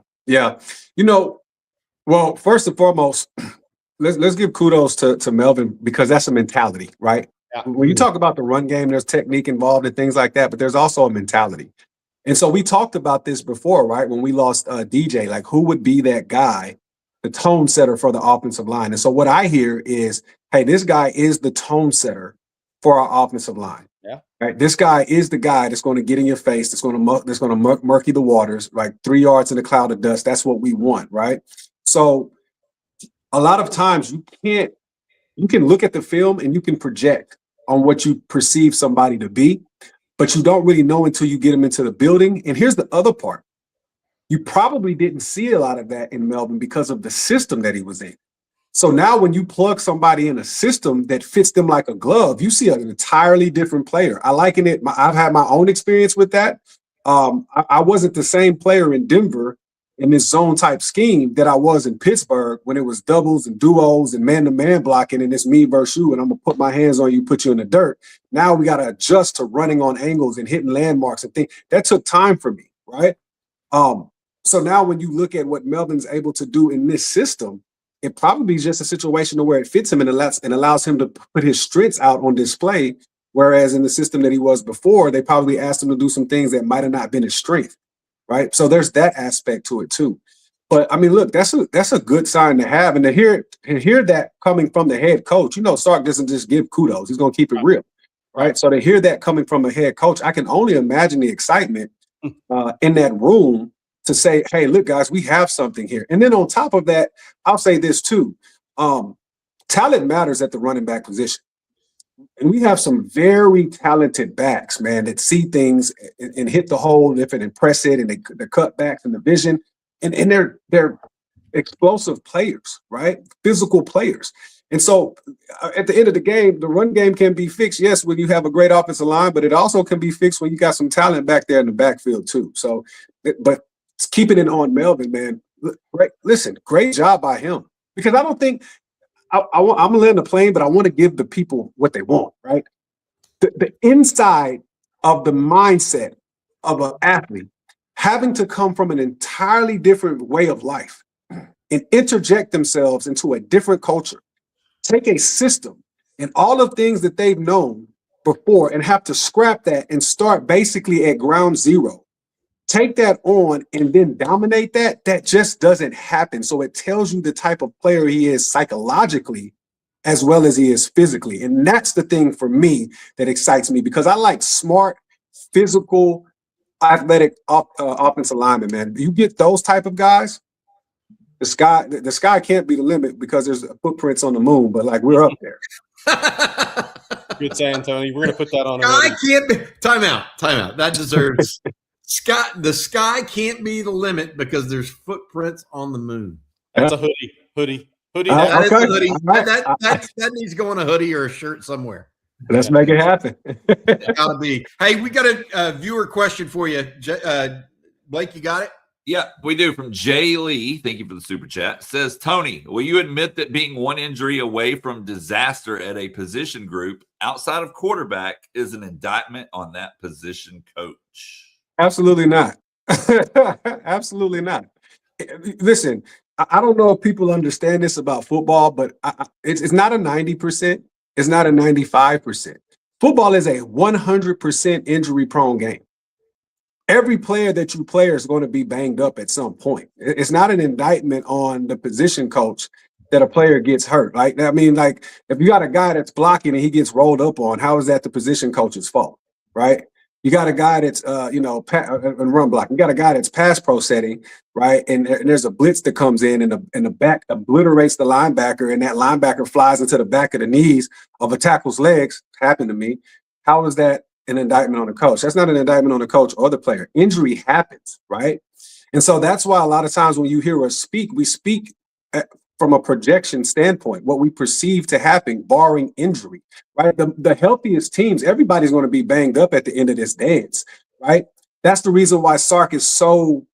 Speaker 4: Well, first and foremost, let's give kudos to Melvin, because that's a mentality, right?
Speaker 2: Yeah.
Speaker 4: When you talk about the run game, there's technique involved and things like that, but there's also a mentality. And so we talked about this before, right? When we lost DJ, like who would be that guy, the tone setter for the offensive line? And so what I hear is, hey, this guy is the tone setter for our offensive line.
Speaker 2: Yeah.
Speaker 4: Right? This guy is the guy that's going to get in your face, that's going to murky the waters, like 3 yards in a cloud of dust. That's what we want, right? So a lot of times you can look at the film and you can project on what you perceive somebody to be, but you don't really know until you get them into the building. And here's the other part. You probably didn't see a lot of that in Melvin because of the system that he was in. So now when you plug somebody in a system that fits them like a glove, you see an entirely different player. I liken it. I've had my own experience with that. I wasn't the same player in Denver in this zone type scheme that I was in Pittsburgh when it was doubles and duos and man-to-man blocking and it's me versus you and I'm going to put my hands on you, put you in the dirt. Now we got to adjust to running on angles and hitting landmarks and things. That took time for me, right? So now when you look at what Melvin's able to do in this system, it probably is just a situation where it fits him and allows him to put his strengths out on display. Whereas in the system that he was before, they probably asked him to do some things that might have not been his strength, right? So there's that aspect to it too. But I mean, look, that's a good sign to have, and to hear that coming from the head coach. You know, Sark doesn't just give kudos; he's going to keep it real, right? So to hear that coming from a head coach, I can only imagine the excitement in that room to say, hey, look, guys, we have something here. And then on top of that, I'll say this too. Talent matters at the running back position. And we have some very talented backs, man, that see things and hit the hole if it impress it, and the cutbacks and the vision. And they're explosive players, right? Physical players. And so at the end of the game, the run game can be fixed, yes, when you have a great offensive line, but it also can be fixed when you got some talent back there in the backfield too. So, but keeping it on Melvin, man. Great job by him. Because I don't think I'm gonna land the plane, but I want to give the people what they want, right? The inside of the mindset of an athlete having to come from an entirely different way of life and interject themselves into a different culture, take a system and all of things that they've known before and have to scrap that and start basically at ground zero. Take that on and then dominate that just doesn't happen. So it tells you the type of player he is psychologically as well as he is physically. And that's the thing for me that excites me, because I like smart, physical, athletic offensive linemen, man. You get those type of guys, the sky can't be the limit because there's footprints on the moon, but like we're up there.
Speaker 2: Good saying, Tony. We're going to put that on.
Speaker 3: Sky can't be. Time out. That deserves. The sky can't be the limit because there's footprints on the moon.
Speaker 2: That's a hoodie.
Speaker 3: That is a hoodie.
Speaker 4: Right.
Speaker 3: That needs to go on a hoodie or a shirt somewhere.
Speaker 4: Let's make it happen.
Speaker 3: It's gotta be. Hey, we got a viewer question for you. Blake, you got it?
Speaker 1: Yeah, we do. From Jay Lee, thank you for the super chat. Says, Tony, will you admit that being one injury away from disaster at a position group outside of quarterback is an indictment on that position coach?
Speaker 4: Absolutely not. Absolutely not. Listen, I don't know if people understand this about football, but it's not a 90%. It's not a 95%. Football is a 100% injury-prone game. Every player that you play is going to be banged up at some point. It's not an indictment on the position coach that a player gets hurt. Like, I mean, like if you got a guy that's blocking and he gets rolled up on, how is that the position coach's fault, right? You got a guy that's, in run block. You got a guy that's pass pro setting, right? And there's a blitz that comes in and the back obliterates the linebacker, and that linebacker flies into the back of the knees of a tackle's legs. Happened to me. How is that an indictment on the coach? That's not an indictment on the coach or the player. Injury happens, right? And so that's why a lot of times when you hear us speak, we speak from a projection standpoint, what we perceive to happen, barring injury, right? The healthiest teams, everybody's going to be banged up at the end of this dance, right? That's the reason why Sark is so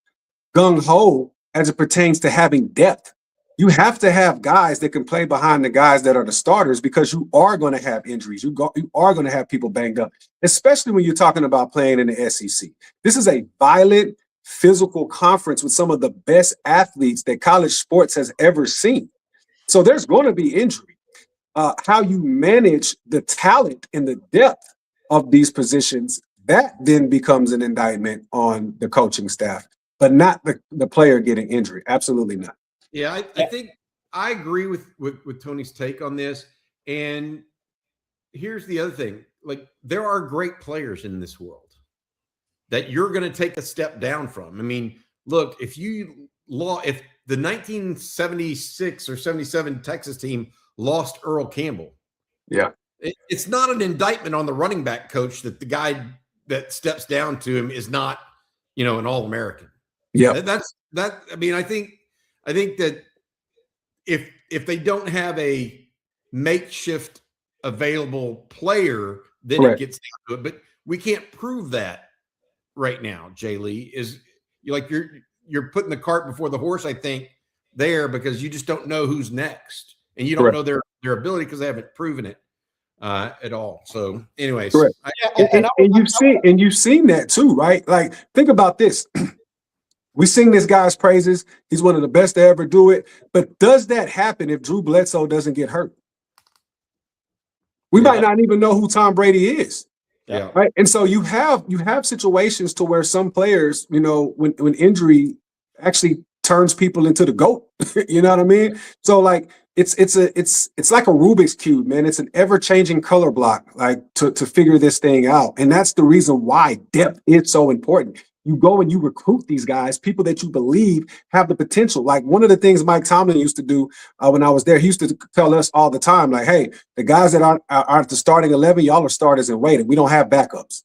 Speaker 4: gung-ho as it pertains to having depth. You have to have guys that can play behind the guys that are the starters, because you are going to have injuries. You are going to have people banged up, especially when you're talking about playing in the SEC. This is a violent, physical conference with some of the best athletes that college sports has ever seen. So there's going to be injury. How you manage the talent and the depth of these positions, that then becomes an indictment on the coaching staff, but not the player getting injured. Absolutely not.
Speaker 3: Yeah, I think I agree with Tony's take on this. And here's the other thing. like there are great players in this world that you're going to take a step down from. I mean, look, if the 1976 or 77 Texas team lost Earl Campbell,
Speaker 4: Yeah.
Speaker 3: it's not an indictment on the running back coach that the guy that steps down to him is not, an All-American.
Speaker 4: Yeah.
Speaker 3: That's that. I mean, I think that if they don't have a makeshift available player, then
Speaker 4: Correct.
Speaker 3: it gets down to it. But we can't prove that right now. Jay Lee you're putting the cart before the horse. I think there because you just don't know who's next, and you don't
Speaker 4: Correct.
Speaker 3: know their ability because they haven't proven it at all. So, anyways,
Speaker 4: Correct. And you've seen that too, right? Like, think about this. We sing this guy's praises. He's one of the best to ever do it. But does that happen if Drew Bledsoe doesn't get hurt? We might not even know who Tom Brady is.
Speaker 3: Yeah.
Speaker 4: Right. And so you have situations to where some players, when injury actually turns people into the GOAT. You know what I mean? So like it's like a Rubik's Cube, man. It's an ever-changing color block, like to figure this thing out. And that's the reason why depth is so important. You go and you recruit these guys, people that you believe have the potential. Like one of the things Mike Tomlin used to do when I was there, he used to tell us all the time, like, hey, the guys that are at the starting 11, y'all are starters and waiting. We don't have backups,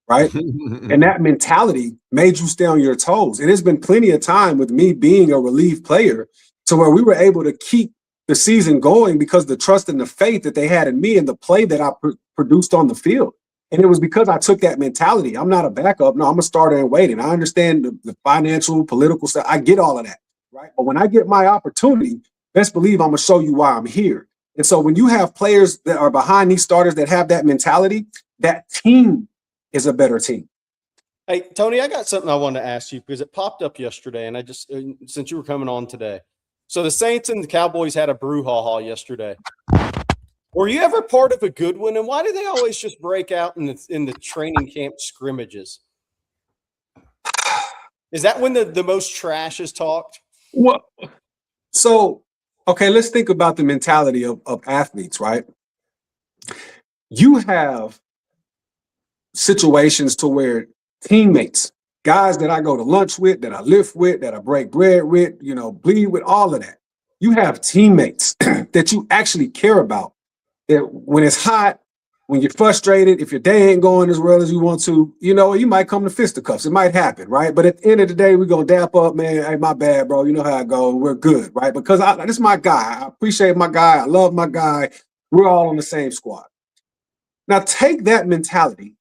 Speaker 4: right? And that mentality made you stay on your toes. And there's been plenty of time with me being a relief player to where we were able to keep the season going because of the trust and the faith that they had in me and the play that I produced on the field. And it was because I took that mentality. I'm not a backup. No, I'm a starter and waiting. I understand the financial, political stuff. I get all of that, right? But when I get my opportunity, best believe I'm going to show you why I'm here. And so when you have players that are behind these starters that have that mentality, that team is a better team.
Speaker 2: Hey, Tony, I got something I wanted to ask you because it popped up yesterday, and I just since you were coming on today. So the Saints and the Cowboys had a brouhaha yesterday. Were you ever part of a good one? And why do they always just break out in the training camp scrimmages? Is that when the most trash is talked?
Speaker 4: Well, so, okay, let's think about the mentality of athletes, right? You have situations to where teammates, guys that I go to lunch with, that I lift with, that I break bread with, bleed with, all of that. You have teammates that you actually care about. That when it's hot, when you're frustrated, if your day ain't going as well as you want to, you might come to fisticuffs. It might happen, right? But at the end of the day, we're going to dap up, man. Hey, my bad, bro. You know how I go. We're good, right? Because this is my guy. I appreciate my guy. I love my guy. We're all on the same squad. Now, take that mentality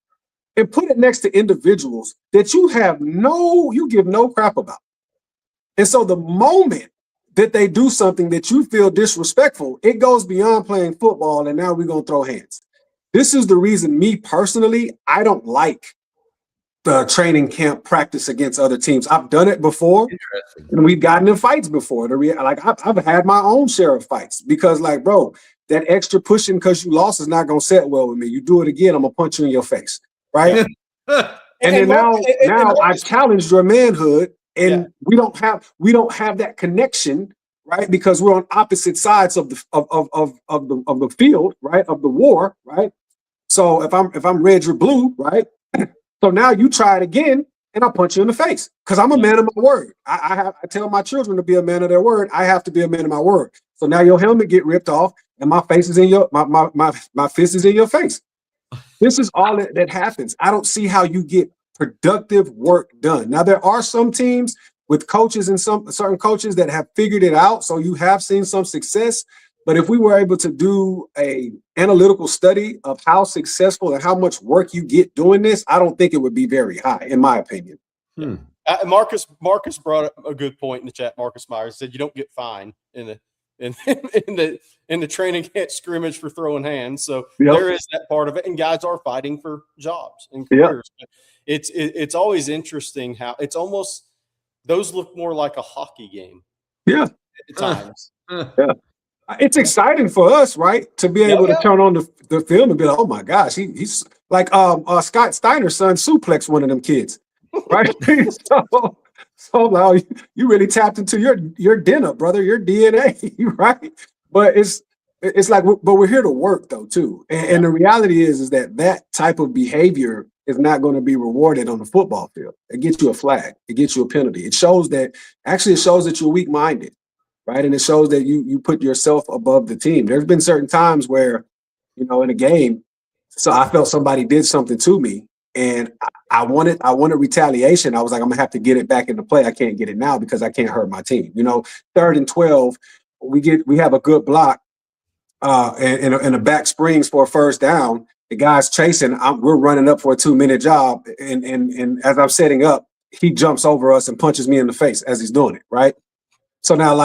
Speaker 4: and put it next to individuals that you give no crap about. And so the moment that they do something that you feel disrespectful, it goes beyond playing football, and now we're going to throw hands. This is the reason, me personally, I don't like the training camp practice against other teams. I've done it before, and we've gotten in fights before. I've had my own share of fights because, bro, that extra pushing because you lost is not going to set well with me. You do it again, I'm going to punch you in your face, right? and then now I challenged your manhood. And we don't have that connection, right? Because we're on opposite sides of the field, right? Of the war, right? So if I'm red, you're blue, right? So now you try it again, and I punch you in the face because I'm a man of my word. I tell my children to be a man of their word. I have to be a man of my word. So now your helmet get ripped off, and my face is in my fist is in your face. This is all that happens. I don't see how you get productive work done. Now, there are some teams with coaches and some certain coaches that have figured it out. So you have seen some success. But if we were able to do a analytical study of how successful and how much work you get doing this, I don't think it would be very high, in my opinion.
Speaker 2: Marcus brought up a good point in the chat. Marcus Myers said you don't get fined in the training camp scrimmage for throwing hands. So there is that part of it, and guys are fighting for jobs and careers. But it's always interesting how it's almost those look more like a hockey game.
Speaker 4: Yeah,
Speaker 2: at times.
Speaker 4: Yeah, it's exciting for us, right, to be able to turn on the film and be like, oh my gosh, he's like Scott Steiner's son suplex one of them kids, right? So like, you really tapped into your dinner, brother, your DNA, right? But it's like, but we're here to work though too. And the reality is that type of behavior is not going to be rewarded on the football field. It gets you a flag. It gets you a penalty. It shows that you're weak-minded, right? And it shows that you put yourself above the team. There's been certain times where, in a game, so I felt somebody did something to me, and I wanted retaliation. I was like, I'm gonna have to get it back into play. I can't get it now because I can't hurt my team. 3rd and 12, we have a good block, and a back springs for a first down. The guy's chasing. We're running up for a 2-minute job, and as I'm setting up, he jumps over us and punches me in the face as he's doing it. Right. So now,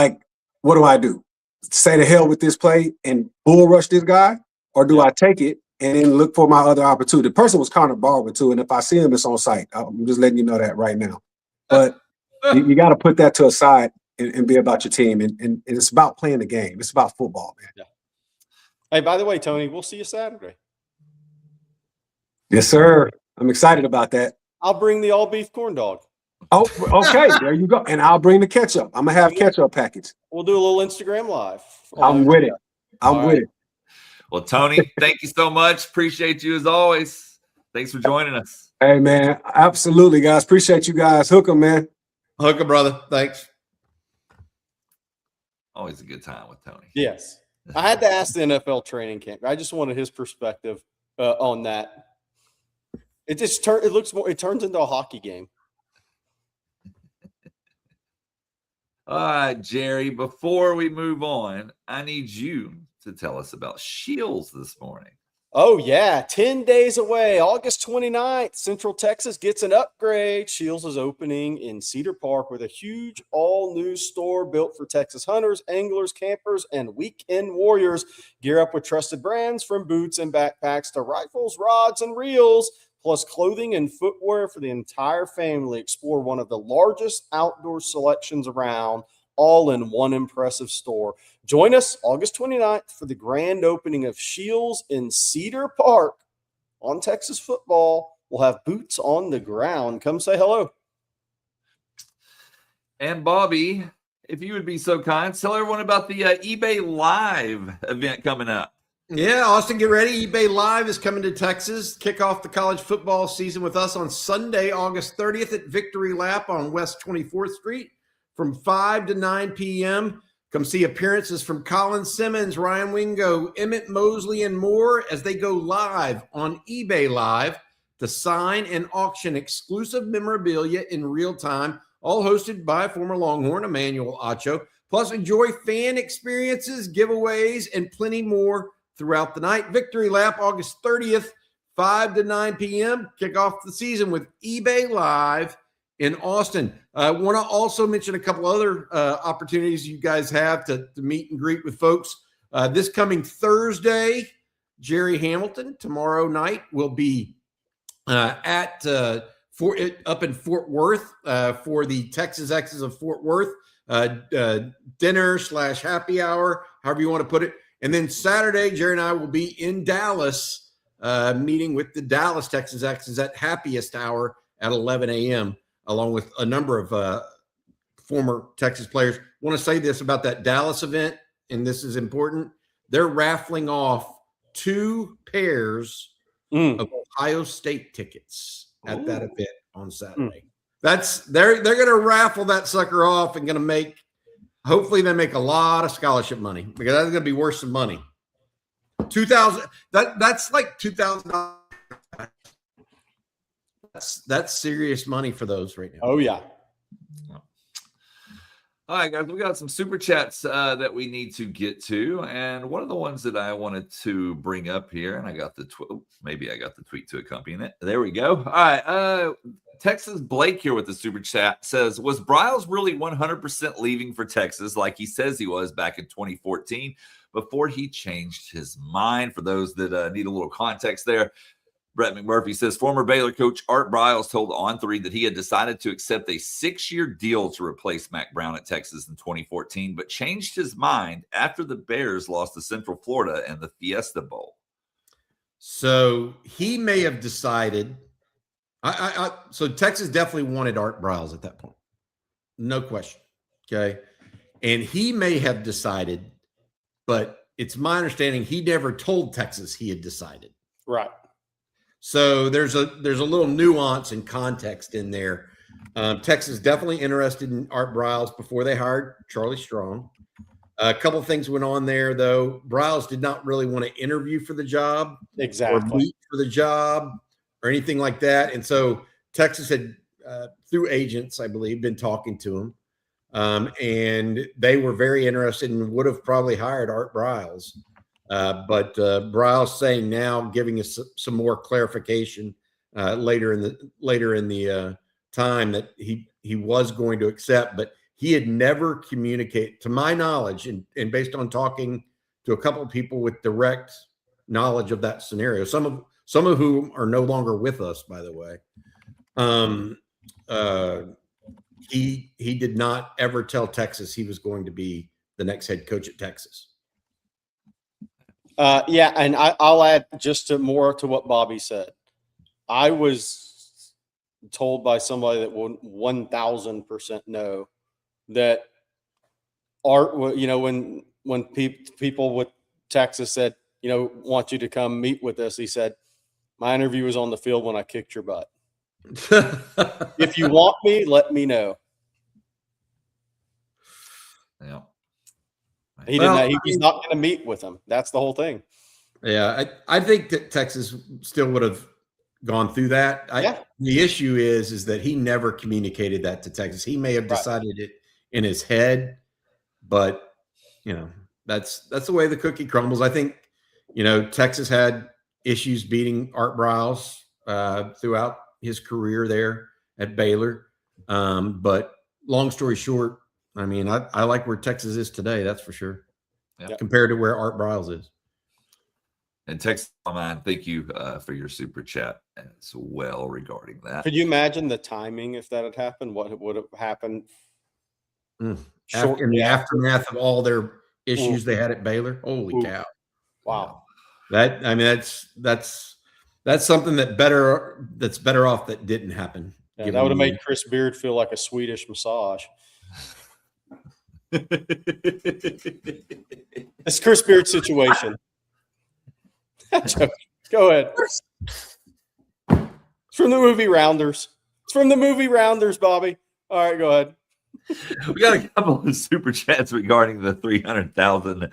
Speaker 4: what do I do? Say to hell with this play and bull rush this guy, or do I take it and then look for my other opportunity? The person was Connor Barber too, and if I see him, it's on site. I'm just letting you know that right now. But you got to put that to a side and be about your team, and it's about playing the game. It's about football, man.
Speaker 2: Yeah. Hey, by the way, Tony, we'll see you Saturday.
Speaker 4: Yes, sir. I'm excited about that.
Speaker 2: I'll bring the all-beef corn dog.
Speaker 4: Oh, okay. There you go. And I'll bring the ketchup. I'm going to have ketchup package.
Speaker 2: We'll do a little Instagram live.
Speaker 4: I'm with it. I'm with it.
Speaker 1: Well, Tony, thank you so much. Appreciate you as always. Thanks for joining us.
Speaker 4: Hey, man. Absolutely, guys. Appreciate you guys. Hook 'em, man.
Speaker 3: Hook 'em, brother. Thanks.
Speaker 1: Always a good time with Tony.
Speaker 2: Yes. I had to ask the NFL training camp. I just wanted his perspective on that. It turns into a hockey game.
Speaker 1: All right, Jerry, before we move on, I need you to tell us about Shields this morning.
Speaker 2: Oh, yeah. 10 days away, August 29th, Central Texas gets an upgrade. Shields is opening in Cedar Park with a huge all-new store built for Texas hunters, anglers, campers, and weekend warriors. Gear up with trusted brands from boots and backpacks to rifles, rods, and reels, plus clothing and footwear for the entire family. Explore one of the largest outdoor selections around, all in one impressive store. Join us August 29th for the grand opening of Shields in Cedar Park on Texas football. We'll have boots on the ground. Come say hello.
Speaker 1: And Bobby, if you would be so kind, tell everyone about the eBay Live event coming up.
Speaker 3: Yeah, Austin, get ready. eBay Live is coming to Texas. Kick off the college football season with us on Sunday, August 30th at Victory Lap on West 24th Street from 5 to 9 p.m. Come see appearances from Colin Simmons, Ryan Wingo, Emmett Mosley, and more as they go live on eBay Live to sign and auction exclusive memorabilia in real time, all hosted by former Longhorn Emmanuel Acho. Plus, enjoy fan experiences, giveaways, and plenty more throughout the night. Victory Lap, August 30th, 5 to 9 p.m. Kick off the season with eBay Live in Austin. I want to also mention a couple other opportunities you guys have to meet and greet with folks. This coming Thursday, Jerry Hamilton, tomorrow night, will be up in Fort Worth for the Texas X's of Fort Worth dinner/happy hour, however you want to put it. And then Saturday, Jerry and I will be in Dallas meeting with the Dallas Texas X's at Happiest Hour at 11 a.m., along with a number of former Texas players. I want to say this about that Dallas event, and this is important. They're raffling off 2 pairs of Ohio State tickets at that event on Saturday. They're going to raffle that sucker off and going to make, hopefully they make a lot of scholarship money, because that's going to be worth some money. $2,000. That's like $2,000. That's serious money for those right now.
Speaker 2: Oh, yeah.
Speaker 1: All right, guys, we got some super chats that we need to get to. And one of the ones that I wanted to bring up here, and I got the maybe I got the tweet to accompany it. There we go. All right. Texas Blake here with the super chat says, was Briles really 100% leaving for Texas like he says he was back in 2014 before he changed his mind? For those that need a little context there, Brett McMurphy says former Baylor coach Art Briles told On3 that he had decided to accept a 6-year deal to replace Mack Brown at Texas in 2014, but changed his mind after the Bears lost to Central Florida in the Fiesta Bowl.
Speaker 3: So he may have decided. So Texas definitely wanted Art Briles at that point, no question. Okay, and he may have decided, but it's my understanding he never told Texas he had decided.
Speaker 2: Right.
Speaker 3: So there's a little nuance and context in there. Texas definitely interested in Art Briles before they hired Charlie Strong. A couple of things went on there, though. Briles did not really want to interview for the job or meet for the job or anything like that. And so Texas had, through agents, I believe, been talking to him. And they were very interested and would have probably hired Art Briles. But Briles saying now, giving us some more clarification later in the time that he was going to accept, but he had never communicated, to my knowledge, and based on talking to a couple of people with direct knowledge of that scenario, some of whom are no longer with us, by the way. He did not ever tell Texas he was going to be the next head coach at Texas.
Speaker 2: Yeah, and I'll add just more to what Bobby said. I was told by somebody that would 1,000% know that Art, when people with Texas said, want you to come meet with us, he said, my interview was on the field when I kicked your butt. If you want me, let me know.
Speaker 1: Yeah.
Speaker 2: He was not going to meet with him. That's the whole thing.
Speaker 3: Yeah, I think that Texas still would have gone through that. The issue is that he never communicated that to Texas. He may have decided it in his head, but that's the way the cookie crumbles. I think Texas had issues beating Art Briles throughout his career there at Baylor. But long story short, I mean, I like where Texas is today. That's for sure.
Speaker 1: Yeah.
Speaker 3: Compared to where Art Briles is.
Speaker 1: And Texas Online, thank you for your super chat as well regarding that.
Speaker 2: Could you imagine the timing if that had happened? What would have happened?
Speaker 3: In the aftermath of all their issues they had at Baylor? Holy cow.
Speaker 2: Wow.
Speaker 3: That's something that's better off that didn't happen.
Speaker 2: Yeah, that would have made Chris Beard feel like a Swedish massage. It's Chris Beard situation. Go ahead. It's from the movie Rounders. Bobby. All right, go ahead.
Speaker 1: We got a couple of super chats regarding the 300,000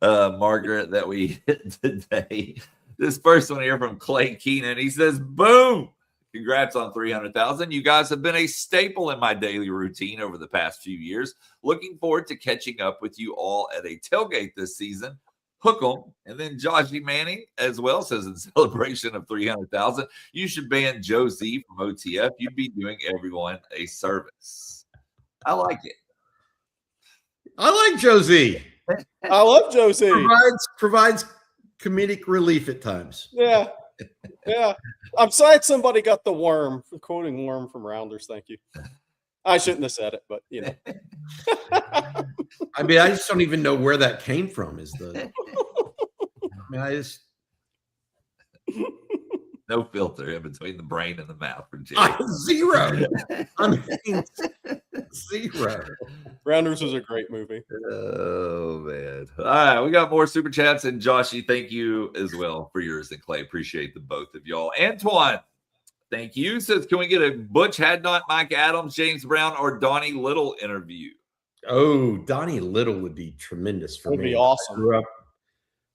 Speaker 1: marker that we hit today. This first one here from Clay Keenan. He says, boom. Congrats on 300,000. You guys have been a staple in my daily routine over the past few years. Looking forward to catching up with you all at a tailgate this season. Hook 'em. And then Joshy Manning as well says, in celebration of 300,000, you should ban Joe Z from OTF. You'd be doing everyone a service. I like it.
Speaker 3: I like Joe Z.
Speaker 2: I love Joe Z.
Speaker 3: Provides comedic relief at times.
Speaker 2: Yeah. Yeah. I'm sad somebody got the worm. Quoting Worm from Rounders. Thank you. I shouldn't have said it, but
Speaker 3: I mean, I just don't even know where that came from.
Speaker 1: No filter in between the brain and the mouth for Jerry.
Speaker 3: Zero. I mean, zero.
Speaker 2: Rounders was a great movie.
Speaker 1: Oh, man. All right. We got more super chats. And Joshy, thank you as well for yours. And Clay, appreciate the both of y'all. Antoine, thank you. Says, can we get a Butch Hadnot, Mike Adams, James Brown, or Donnie Little interview?
Speaker 3: Oh, Donnie Little would be tremendous for me.
Speaker 2: Would be awesome.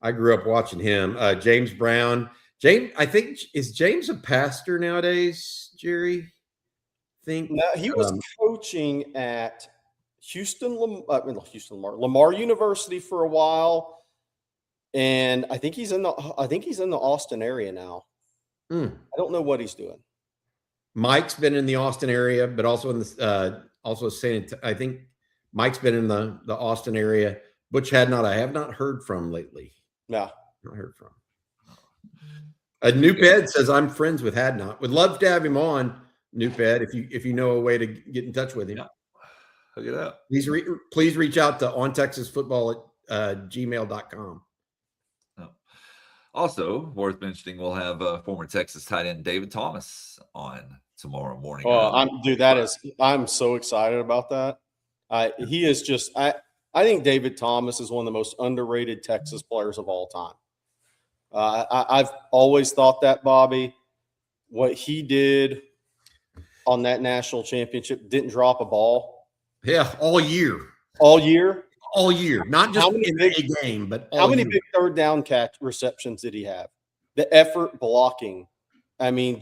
Speaker 3: I grew up watching him. James Brown. I think, is James a pastor nowadays, Jerry?
Speaker 2: No, he was coaching at Lamar University for a while, and I think he's in the Austin area now. I don't know what he's doing.
Speaker 3: Mike's been in the Austin area, but also in the I think Mike's been in the Austin area. Butch Hadnot, I have not heard from lately.
Speaker 2: Yeah,
Speaker 3: not heard from. Nooped says, I'm friends with Hadnot. Would love to have him on, Nooped, if you know a way to get in touch with him.
Speaker 1: Yeah. Hook it up.
Speaker 3: Please reach out to ontexasfootball@gmail.com.
Speaker 1: Oh. Also, worth mentioning, we'll have former Texas tight end David Thomas on tomorrow morning.
Speaker 2: I'm so excited about that. He is just I think David Thomas is one of the most underrated Texas players of all time. I've always thought that, Bobby. What he did on that national championship, didn't drop a ball.
Speaker 3: Yeah, all year.
Speaker 2: All year?
Speaker 3: All year. Not just in
Speaker 2: big,
Speaker 3: a game, but all
Speaker 2: how many
Speaker 3: year.
Speaker 2: big third down catch receptions did he have? The effort blocking. I mean,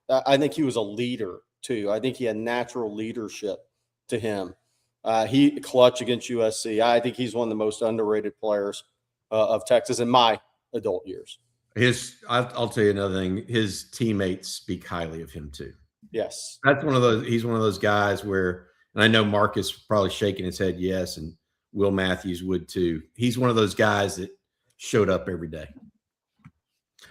Speaker 2: I think he was a leader too. I think he had natural leadership to him. He clutch against USC. I think he's one of the most underrated players of Texas in my adult years.
Speaker 3: I'll tell you another thing. His teammates speak highly of him too.
Speaker 2: Yes.
Speaker 3: That's one of those. He's one of those guys where, and I know Marcus probably shaking his head yes, and Will Matthews would too. He's one of those guys that showed up every day.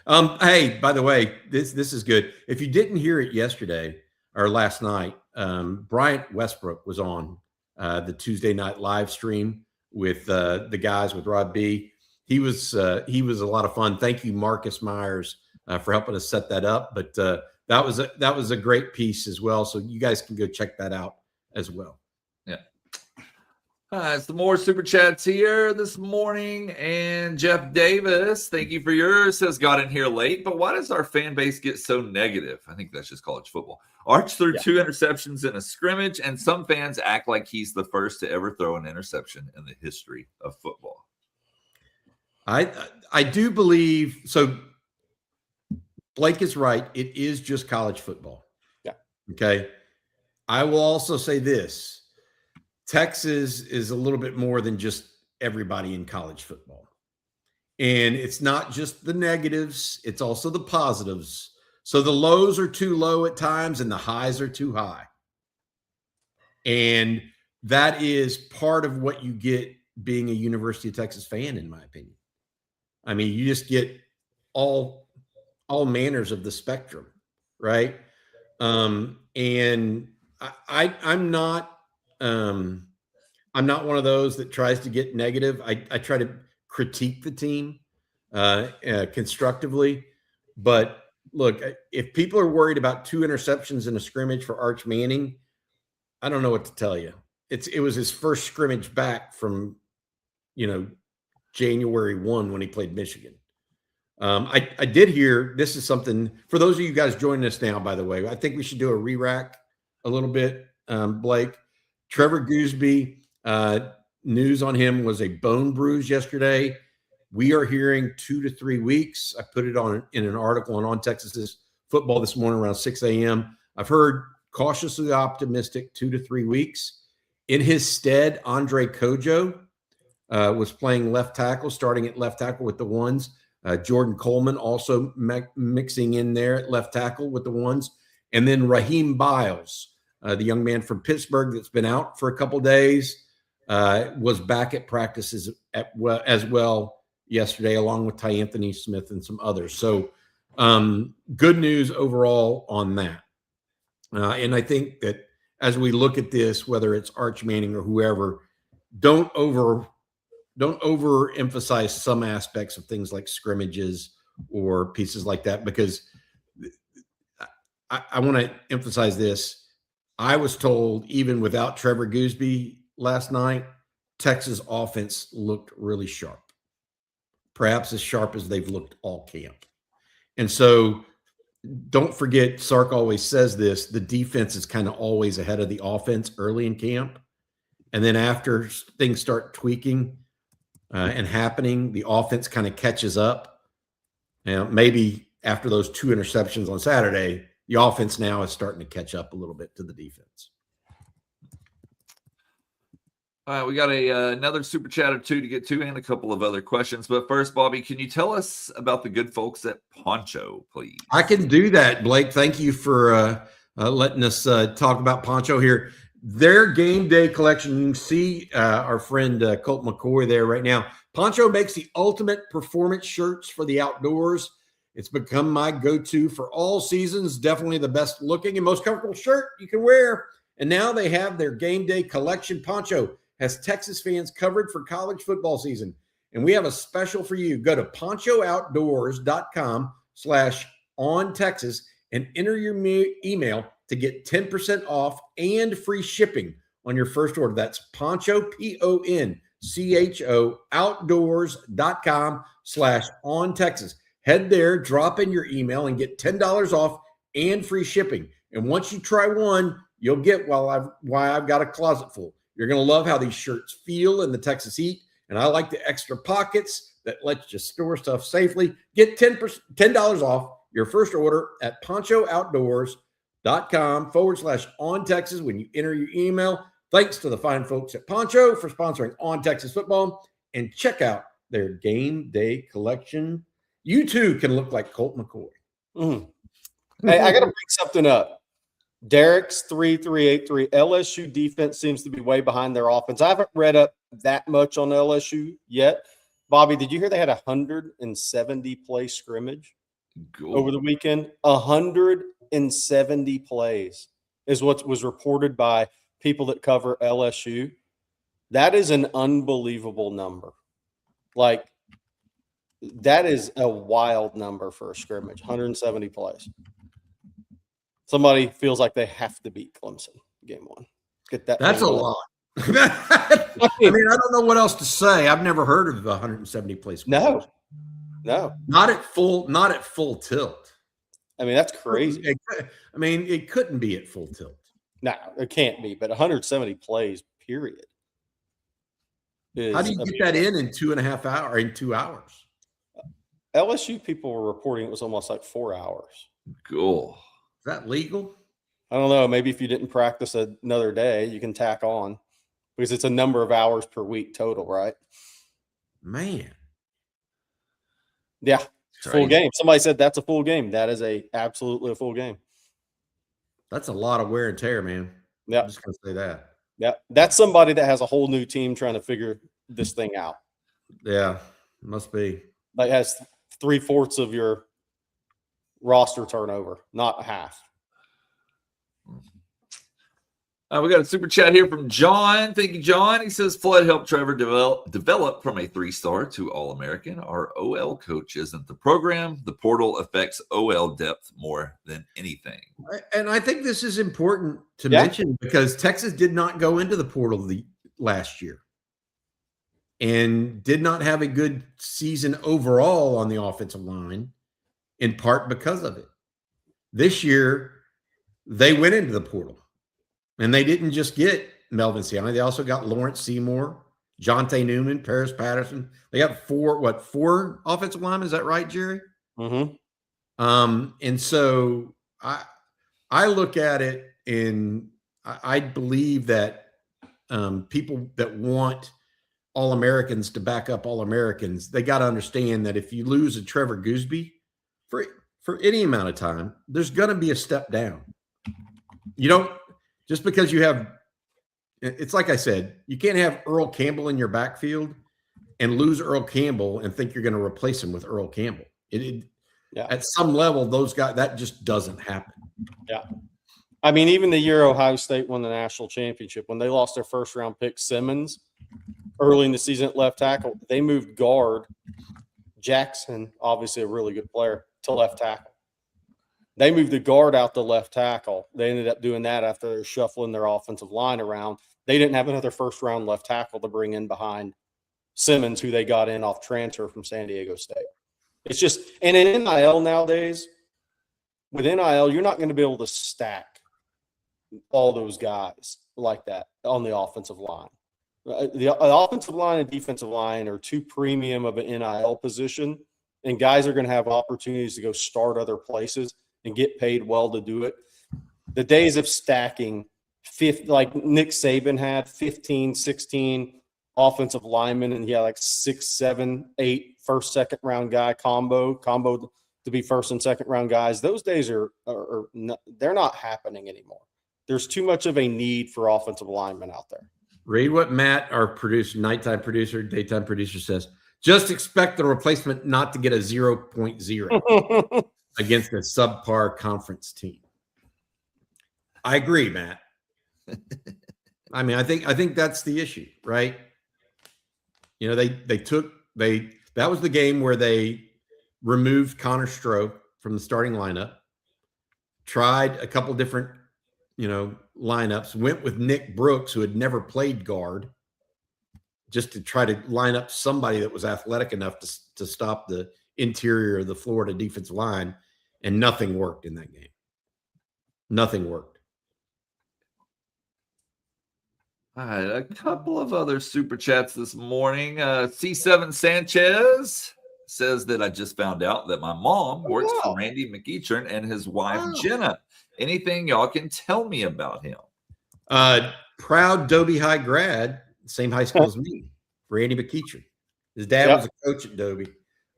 Speaker 3: Hey, by the way, this is good. If you didn't hear it yesterday or last night, Bryant Westbrook was on the Tuesday night live stream with the guys with Rod B. He was a lot of fun. Thank you, Marcus Myers, for helping us set that up. But that was a great piece as well. So you guys can go check that out as well.
Speaker 1: Yeah. Some more super chats here this morning. And Jeff Davis, thank you for yours, says got in here late. But why does our fan base get so negative? I think that's just college football. Arch threw 2 interceptions in a scrimmage, and some fans act like he's the first to ever throw an interception in the history of football.
Speaker 3: I do believe so. Blake is right. It is just college football.
Speaker 2: Yeah.
Speaker 3: Okay. I will also say this. Texas is a little bit more than just everybody in college football. And it's not just the negatives, it's also the positives. So the lows are too low at times and the highs are too high. And that is part of what you get being a University of Texas fan, in my opinion. I mean, you just get all manners of the spectrum, right? And I'm not one of those that tries to get negative. I try to critique the team constructively. But look, if people are worried about 2 interceptions in a scrimmage for Arch Manning, I don't know what to tell you. It was his first scrimmage back from, January 1 when he played Michigan. I did hear, this is something for those of you guys joining us now, by the way, I think we should do a re-rack a little bit. Blake, Trevor Gooseby, news on him was a bone bruise yesterday. We are hearing 2 to 3 weeks. I put it in an article on Texas's football this morning around 6 a.m. I've heard cautiously optimistic 2 to 3 weeks. In his stead, Andre Kojo was playing left tackle, starting at left tackle with the ones. Jordan Coleman also mixing in there at left tackle with the ones. And then Raheem Biles, the young man from Pittsburgh that's been out for a couple days, was back at practices as well yesterday, along with Ty Anthony Smith and some others. So good news overall on that. And I think that as we look at this, whether it's Arch Manning or whoever, don't overemphasize some aspects of things like scrimmages or pieces like that, because I want to emphasize this. I was told even without Trevor Gooseby last night, Texas offense looked really sharp, perhaps as sharp as they've looked all camp. And so don't forget, Sark always says this, the defense is kind of always ahead of the offense early in camp. And then after things start tweaking and happening, the offense kind of catches up. Now, maybe after those 2 interceptions on Saturday, the offense now is starting to catch up a little bit to the defense.
Speaker 1: All right, we got another super chat or 2 to get to and a couple of other questions. But first, Bobby, can you tell us about the good folks at Poncho, please?
Speaker 3: I can do that, Blake. Thank you for letting us talk about Poncho here. Their game day collection, you can see our friend Colt McCoy there right now. Poncho makes the ultimate performance shirts for the outdoors. It's become my go-to for all seasons. Definitely the best looking and most comfortable shirt you can wear. And now they have their game day collection. Poncho has Texas fans covered for college football season. And we have a special for you. Go to ponchooutdoors.com/ontexas and enter your email to get 10% off and free shipping on your first order. That's Poncho, Poncho, outdoors.com/ontexas. Head there, drop in your email, and get $10 off and free shipping. And once you try one, you'll get why I've got a closet full. You're going to love how these shirts feel in the Texas heat. And I like the extra pockets that lets you store stuff safely. Get $10 off your first order at PonchoOutdoors.com/OnTexas when you enter your email. Thanks to the fine folks at Poncho for sponsoring On Texas Football. And check out their game day collection. You too can look like Colt McCoy.
Speaker 2: Hey, I got to bring something up. Derek's 3.383. LSU defense seems to be way behind their offense. I haven't read up that much on LSU yet. Bobby, did you hear they had 170 play scrimmage over the weekend? 170 plays is what was reported by people that cover LSU. That is an unbelievable number. Like, that is a wild number for a scrimmage, 170 plays. Somebody feels like they have to beat Clemson game one. Get that.
Speaker 3: That's a lot. I mean, I don't know what else to say. I've never heard of the 170 plays.
Speaker 2: No.
Speaker 3: Not at full tilt.
Speaker 2: I mean, that's crazy.
Speaker 3: I mean, it couldn't be at full tilt.
Speaker 2: No, it can't be, but 170 plays, period.
Speaker 3: How do you get that in 2.5 hours or in 2 hours?
Speaker 2: LSU people were reporting it was almost like 4 hours.
Speaker 1: Cool.
Speaker 3: Is that legal?
Speaker 2: I don't know. Maybe if you didn't practice another day, you can tack on because it's a number of hours per week total, right?
Speaker 3: Man.
Speaker 2: Yeah. Full game. Somebody said that's a full game. That is absolutely a full game.
Speaker 3: That's a lot of wear and tear, man.
Speaker 2: Yeah.
Speaker 3: I'm just going to say that.
Speaker 2: Yeah. That's somebody that has a whole new team trying to figure this thing out.
Speaker 3: Yeah. Must be.
Speaker 2: Like has 3/4 of your roster turnover, not half.
Speaker 1: We got a super chat here from John. Thank you, John. He says Flood helped Trevor develop from a 3-star to All-American. Our OL coach isn't the program. The portal affects OL depth more than anything.
Speaker 3: And I think this is important to mention because Texas did not go into the portal last year and did not have a good season overall on the offensive line, in part because of it. This year, they went into the portal. And they didn't just get Melvin Siani. They also got Lawrence Seymour, Jonte Newman, Paris Patterson. They got four offensive linemen? Is that right, Jerry?
Speaker 2: Mm-hmm.
Speaker 3: And so I look at it and I believe that people that want All-Americans to back up All-Americans, they got to understand that if you lose a Trevor Gooseby for any amount of time, there's going to be a step down. You don't. Just because you have, it's like I said, you can't have Earl Campbell in your backfield and lose Earl Campbell and think you're going to replace him with Earl Campbell. At some level, those guys, that just doesn't happen.
Speaker 2: Yeah. I mean, even the year Ohio State won the national championship, when they lost their first-round pick, Simmons, early in the season at left tackle, they moved guard Jackson, obviously a really good player, to left tackle. They moved the guard out to left tackle. They ended up doing that after they're shuffling their offensive line around. They didn't have another first-round left tackle to bring in behind Simmons, who they got in off transfer from San Diego State. It's just – and in NIL nowadays, with NIL, you're not going to be able to stack all those guys like that on the offensive line. The offensive line and defensive line are too premium of an NIL position, and guys are going to have opportunities to go start other places and get paid well to do it. The days of stacking, like Nick Saban had 15, 16 offensive linemen, and he had like 6, 7, 8 first, second round guy combo to be first and second round guys. Those days are not, they're not happening anymore. There's too much of a need for offensive linemen out there.
Speaker 3: Read what Matt, our producer, nighttime producer, daytime producer says. Just expect the replacement not to get a 0.0 against a subpar conference team. I agree, Matt. I mean, I think that's the issue, right? You know, that was the game where they removed Connor Stroh from the starting lineup, tried a couple different, lineups, went with Nick Brooks, who had never played guard, just to try to line up somebody that was athletic enough to stop the interior of the Florida defensive line, and nothing worked in that game. Nothing worked.
Speaker 1: All right, a couple of other super chats this morning. C7 Sanchez says that I just found out that my mom works for Randy McEachern and his wife Jenna. Anything y'all can tell me about him?
Speaker 3: Proud Dobie High grad, same high school as me, Randy McEachern. His dad was a coach at Dobie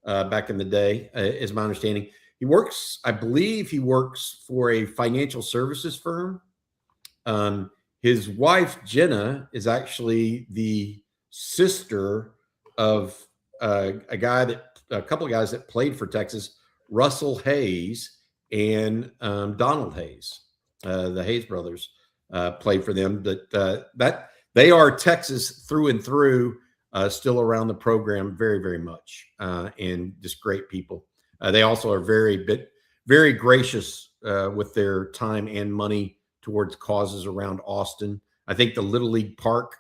Speaker 3: back in the day, is my understanding. He works, I believe he works for a financial services firm. His wife, Jenna, is actually the sister of a couple of guys that played for Texas, Russell Hayes and Donald Hayes. The Hayes brothers played for them. But that they are Texas through and through, still around the program very, very much, and just great people. They also are very gracious with their time and money towards causes around Austin. I think the Little League Park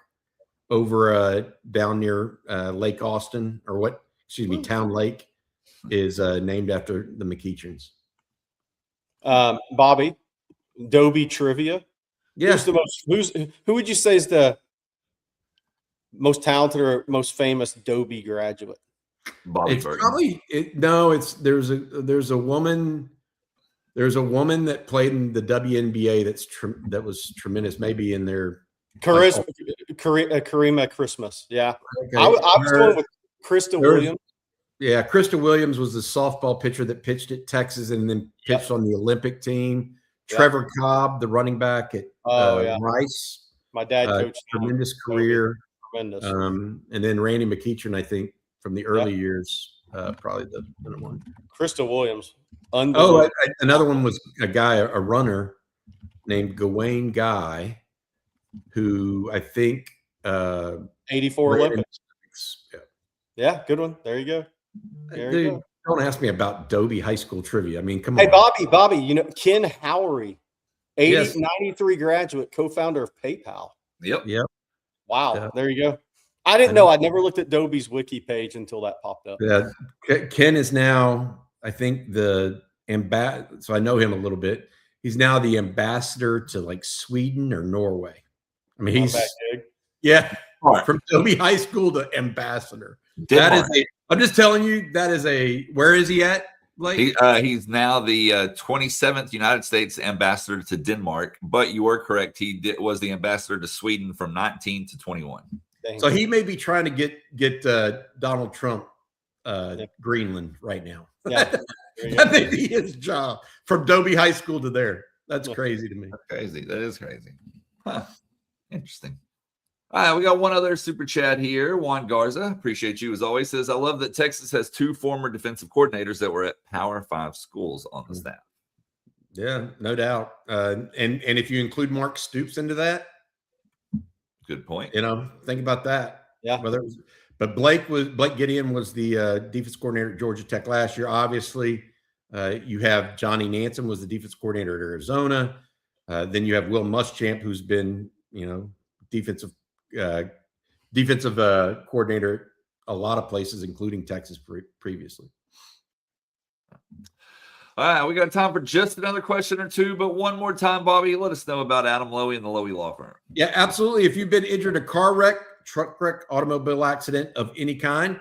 Speaker 3: over down near Lake Austin, or Town Lake, is named after the McEacherns.
Speaker 2: Bobby, Dobie trivia.
Speaker 3: Yeah.
Speaker 2: Who would you say is the most talented or most famous Dobie graduate?
Speaker 1: Bobby
Speaker 3: It's
Speaker 1: Burton.
Speaker 3: probably there's a woman. There's a woman that played in the WNBA that was tremendous. Maybe in their
Speaker 2: Karima Christmas. Yeah,
Speaker 3: okay.
Speaker 2: I was going with Krista Williams.
Speaker 3: Yeah, Krista Williams was the softball pitcher that pitched at Texas and then pitched on the Olympic team.
Speaker 2: Yep.
Speaker 3: Trevor Cobb, the running back at Rice.
Speaker 2: My dad coached
Speaker 3: tremendous career.
Speaker 2: Tremendous.
Speaker 3: And then Randy McEachern, I think, from the early years, probably the one.
Speaker 2: Krista Williams.
Speaker 3: Another one was a guy, a runner named Gawain Guy, who I think
Speaker 2: 84 Olympics.
Speaker 3: Yeah.
Speaker 2: Yeah, good one. There you go.
Speaker 3: Dude, don't ask me about Dobie High School trivia. I mean, come
Speaker 2: on.
Speaker 3: Hey,
Speaker 2: Bobby, you know, Ken Howery, 93 graduate, co-founder of PayPal.
Speaker 1: Yep.
Speaker 2: Wow. There you go. I didn't know. I never looked at Dobie's wiki page until that popped up.
Speaker 3: Yeah. Ken is now, I think, the ambassador. So I know him a little bit. He's now the ambassador to like Sweden or Norway. I mean, he's from Dobie High School to ambassador.
Speaker 1: Denmark.
Speaker 3: I'm just telling you, where is he at? Like
Speaker 1: he's now the 27th United States ambassador to Denmark, but you were correct. He was the ambassador to Sweden from 19 to 21.
Speaker 3: So he may be trying to get Donald Trump Greenland right now.
Speaker 2: Yeah.
Speaker 3: That may be his job, from Dobie High School to there. That's crazy to me.
Speaker 1: That's crazy. That is crazy. Huh. Interesting. All right, we got one other super chat here. Juan Garza, appreciate you as always, says, I love that Texas has 2 former defensive coordinators that were at Power 5 schools on the staff.
Speaker 3: Yeah, no doubt. And if you include Mark Stoops into that,
Speaker 1: good point.
Speaker 3: Think about that.
Speaker 2: Yeah.
Speaker 3: But Blake Gideon was the defense coordinator at Georgia Tech last year. Obviously, you have Johnny Nansen was the defense coordinator at Arizona. Then you have Will Muschamp, who's been, defensive coordinator a lot of places, including Texas previously.
Speaker 1: All right, we got time for just another question or two, but one more time, Bobby, let us know about Adam Lowy and the Lowy Law Firm.
Speaker 3: Yeah, absolutely. If you've been injured in a car wreck, truck wreck, automobile accident of any kind,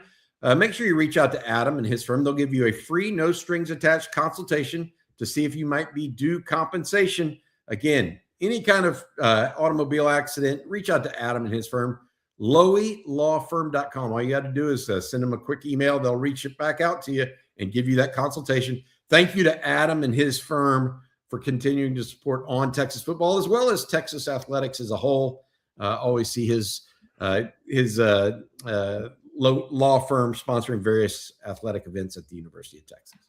Speaker 3: make sure you reach out to Adam and his firm. They'll give you a free, no strings attached consultation to see if you might be due compensation. Again, any kind of automobile accident, reach out to Adam and his firm, LowyLawFirm.com. All you got to do is send them a quick email. They'll reach it back out to you and give you that consultation. Thank you to Adam and his firm for continuing to support On Texas Football, as well as Texas athletics as a whole. Always see his law firm sponsoring various athletic events at the University of Texas.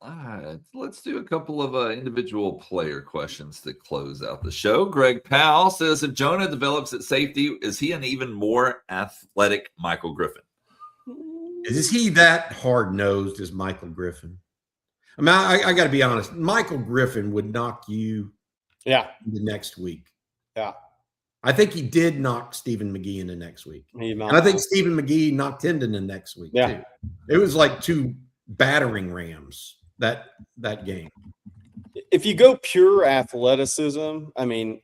Speaker 1: All right, let's do a couple of individual player questions to close out the show. Greg Powell says, if Jonah develops at safety, is he an even more athletic Michael Griffin?
Speaker 3: Is he that hard-nosed as Michael Griffin? I mean, I got to be honest. Michael Griffin would knock you
Speaker 2: Yeah.
Speaker 3: the next week.
Speaker 2: Yeah.
Speaker 3: I think he did knock Stephen McGee in the next week.
Speaker 2: And
Speaker 3: I think Stephen McGee knocked him in the next week too. It was like 2 battering rams that game.
Speaker 2: If you go pure athleticism, I mean,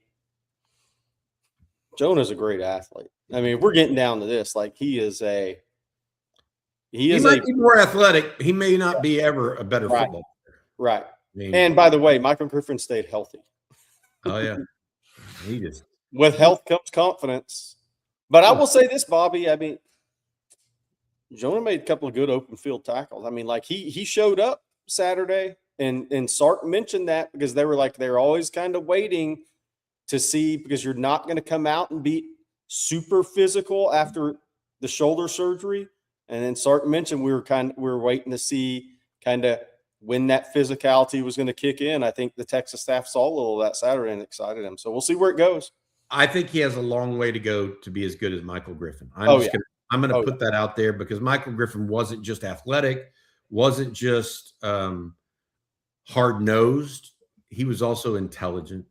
Speaker 2: Jonah's a great athlete. I mean, we're getting down to this. Like he might
Speaker 3: be more athletic. He may not be ever a better football player.
Speaker 2: Right. And by the way, Michael Griffin stayed healthy.
Speaker 3: Oh yeah. He just
Speaker 2: with health comes confidence. But I will say this, Bobby. I mean, Jonah made a couple of good open field tackles. I mean, like he showed up Saturday, and Sark mentioned that because they were always kind of waiting to see, because you're not going to come out and be super physical after the shoulder surgery. And then Sark mentioned we were waiting to see kind of when that physicality was going to kick in. I think the Texas staff saw a little of that Saturday and excited him. So we'll see where it goes.
Speaker 3: I think he has a long way to go to be as good as Michael Griffin. I'm going to put that out there, because Michael Griffin wasn't just athletic, wasn't just hard-nosed. He was also intelligent.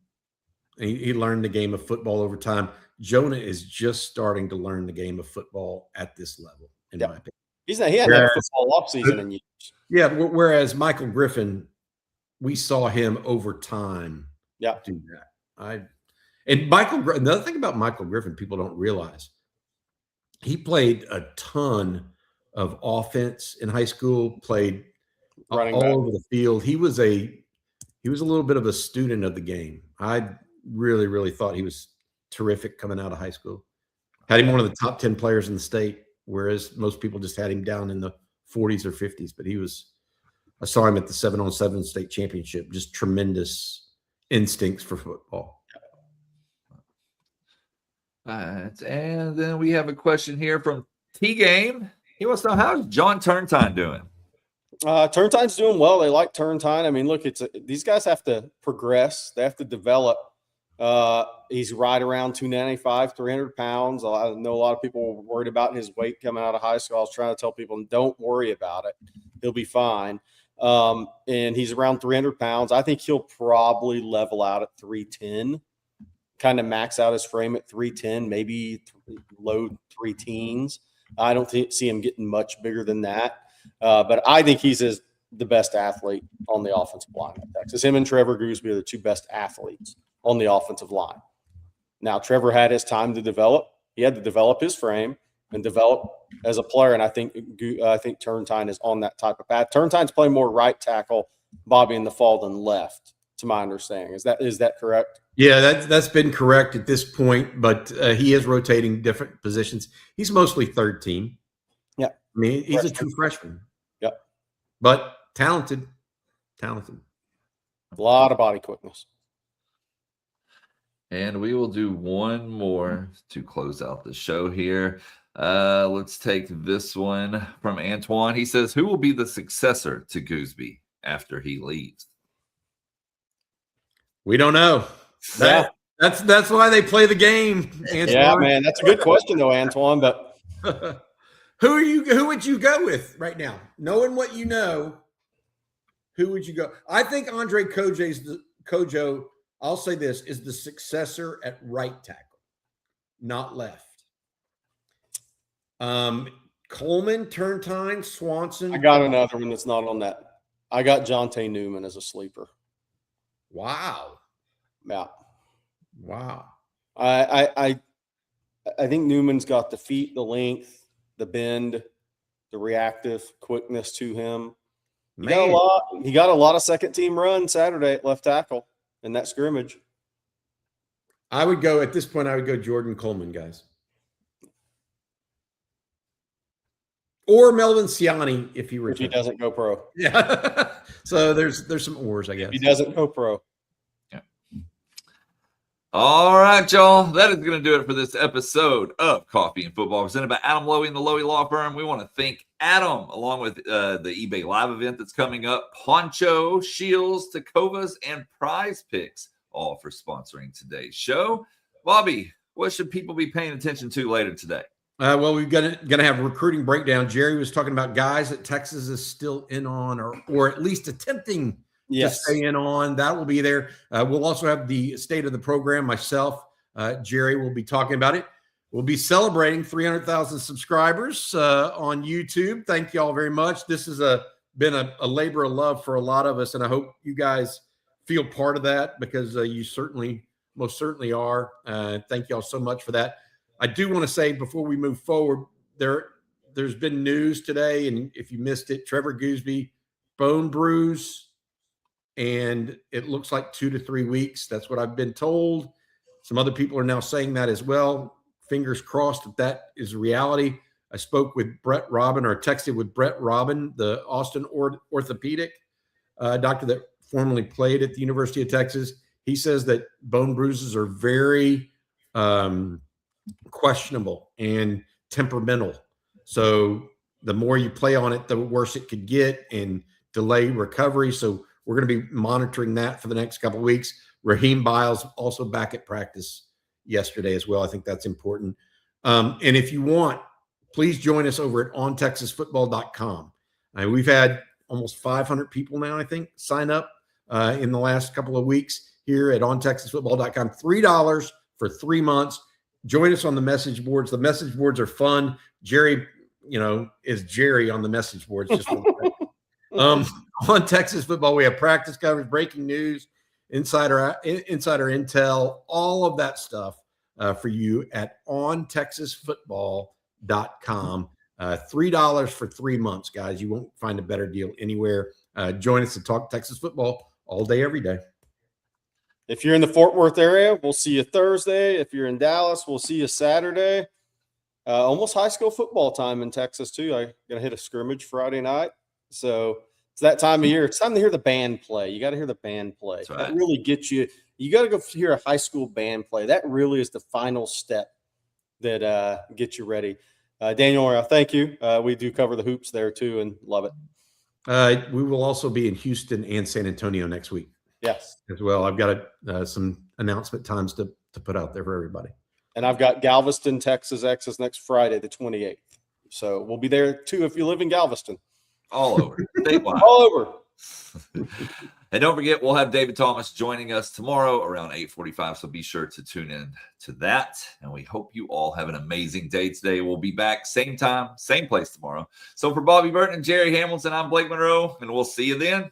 Speaker 3: He learned the game of football over time. Jonah is just starting to learn the game of football at this level, in my opinion.
Speaker 2: He hadn't had a football offseason in years.
Speaker 3: Yeah, whereas Michael Griffin, we saw him over time do that. Another thing about Michael Griffin people don't realize, he played a ton of offense in high school, played all over the field. He was a little bit of a student of the game. I really, really thought he was terrific coming out of high school. Had him one of the top 10 players in the state, whereas most people just had him down in the 40s or 50s. But I saw him at the 7-on-7 state championship, just tremendous instincts for football.
Speaker 1: All right. And then we have a question here from T-Game. He wants to know, how's John Turntine doing?
Speaker 2: Turntine's doing well. They like Turntine. I mean, look, these guys have to progress. They have to develop. He's right around 295, 300 pounds. I know a lot of people were worried about his weight coming out of high school. I was trying to tell people, don't worry about it. He'll be fine. And he's around 300 pounds. I think he'll probably level out at 310, kind of max out his frame at 310, maybe low 3 teens. I don't see him getting much bigger than that. But I think he's the best athlete on the offensive line at Texas. Him and Trevor Gooseby are the 2 best athletes on the offensive line. Now, Trevor had his time to develop. He had to develop his frame and develop as a player, and I think Turntine is on that type of path. Turntine's playing more right tackle, Bobby, in the fall than left, to my understanding. Is that correct?
Speaker 3: Yeah, that's been correct at this point, but he is rotating different positions. He's mostly third team.
Speaker 2: Yeah.
Speaker 3: I mean, he's a true freshman.
Speaker 2: Yep.
Speaker 3: But talented.
Speaker 2: A lot of body quickness.
Speaker 1: And we will do one more to close out the show here. Let's take this one from Antoine. He says, who will be the successor to Gooseby after he leaves?
Speaker 3: We don't know. That's why they play the game, Antoine.
Speaker 2: Yeah, man, that's a good question though, Antoine. But
Speaker 3: who would you go with right now? Knowing what you know, who would you go? I think Andre Kojo, I'll say this, is the successor at right tackle, not left. Coleman, Turntine, Swanson.
Speaker 2: I got another one that's not on that. I got Jonte Newman as a sleeper.
Speaker 3: Wow.
Speaker 2: Yeah.
Speaker 3: Wow.
Speaker 2: I think Newman's got the feet, the length, the bend, the reactive quickness to him. He got a lot of second team run Saturday at left tackle in that scrimmage.
Speaker 3: At this point, I would go Jordan Coleman, guys. Or Melvin Siani if he
Speaker 2: doesn't go pro.
Speaker 3: Yeah. So there's some ors, I guess.
Speaker 2: If he doesn't go pro.
Speaker 1: Yeah. All right, y'all. That is going to do it for this episode of Coffee and Football, presented by Adam Lowy and the Lowy Law Firm. We want to thank Adam, along with the eBay Live event that's coming up, Poncho, Shields, Tacovas, and Prize Picks, all for sponsoring today's show. Bobby, what should people be paying attention to later today?
Speaker 3: Well, we're gonna have a recruiting breakdown. Jerry was talking about guys that Texas is still in on, or at least attempting to stay in on. That will be there. We'll also have the state of the program. Myself, Jerry will be talking about it. We'll be celebrating 300,000 subscribers on YouTube. Thank you all very much. This has been a labor of love for a lot of us, and I hope you guys feel part of that, because you most certainly are. Thank you all so much for that. I do want to say before we move forward, there's been news today, and if you missed it, Trevor Gooseby, bone bruise, and it looks like 2 to 3 weeks. That's what I've been told. Some other people are now saying that as well. Fingers crossed that is reality. I spoke with Brett Robin, or texted with Brett Robin, the Austin orthopedic doctor that formerly played at the University of Texas. He says that bone bruises are very questionable and temperamental. So the more you play on it, the worse it could get and delay recovery. So we're going to be monitoring that for the next couple of weeks. Raheem Biles also back at practice yesterday as well. I think that's important. And if you want, please join us over at ontexasfootball.com. We've had almost 500 people now, I think, sign up in the last couple of weeks here at ontexasfootball.com. $3 for 3 months. Join us on the message boards. The message boards are fun. Jerry, is Jerry on the message boards. Just on Texas football, we have practice coverage, breaking news, insider intel, all of that stuff for you at ontexasfootball.com. $3 for 3 months, guys. You won't find a better deal anywhere. Join us to talk Texas football all day, every day.
Speaker 2: If you're in the Fort Worth area, we'll see you Thursday. If you're in Dallas, we'll see you Saturday. Almost high school football time in Texas, too. I'm going to hit a scrimmage Friday night. So it's that time of year. It's time to hear the band play. You got to hear the band play.
Speaker 1: That's right.
Speaker 2: That really gets you. You got to go hear a high school band play. That really is the final step that gets you ready. Daniel, thank you. We do cover the hoops there, too, and love it.
Speaker 3: We will also be in Houston and San Antonio next week.
Speaker 2: Yes.
Speaker 3: As well. I've got some announcement times to put out there for everybody.
Speaker 2: And I've got Galveston, Texas Exes next Friday, the 28th. So we'll be there, too, if you live in Galveston.
Speaker 1: All over. Statewide.
Speaker 2: All over.
Speaker 1: And don't forget, we'll have David Thomas joining us tomorrow around 8:45. So be sure to tune in to that. And we hope you all have an amazing day today. We'll be back same time, same place tomorrow. So for Bobby Burton and Jerry Hamilton, I'm Blake Monroe, and we'll see you then.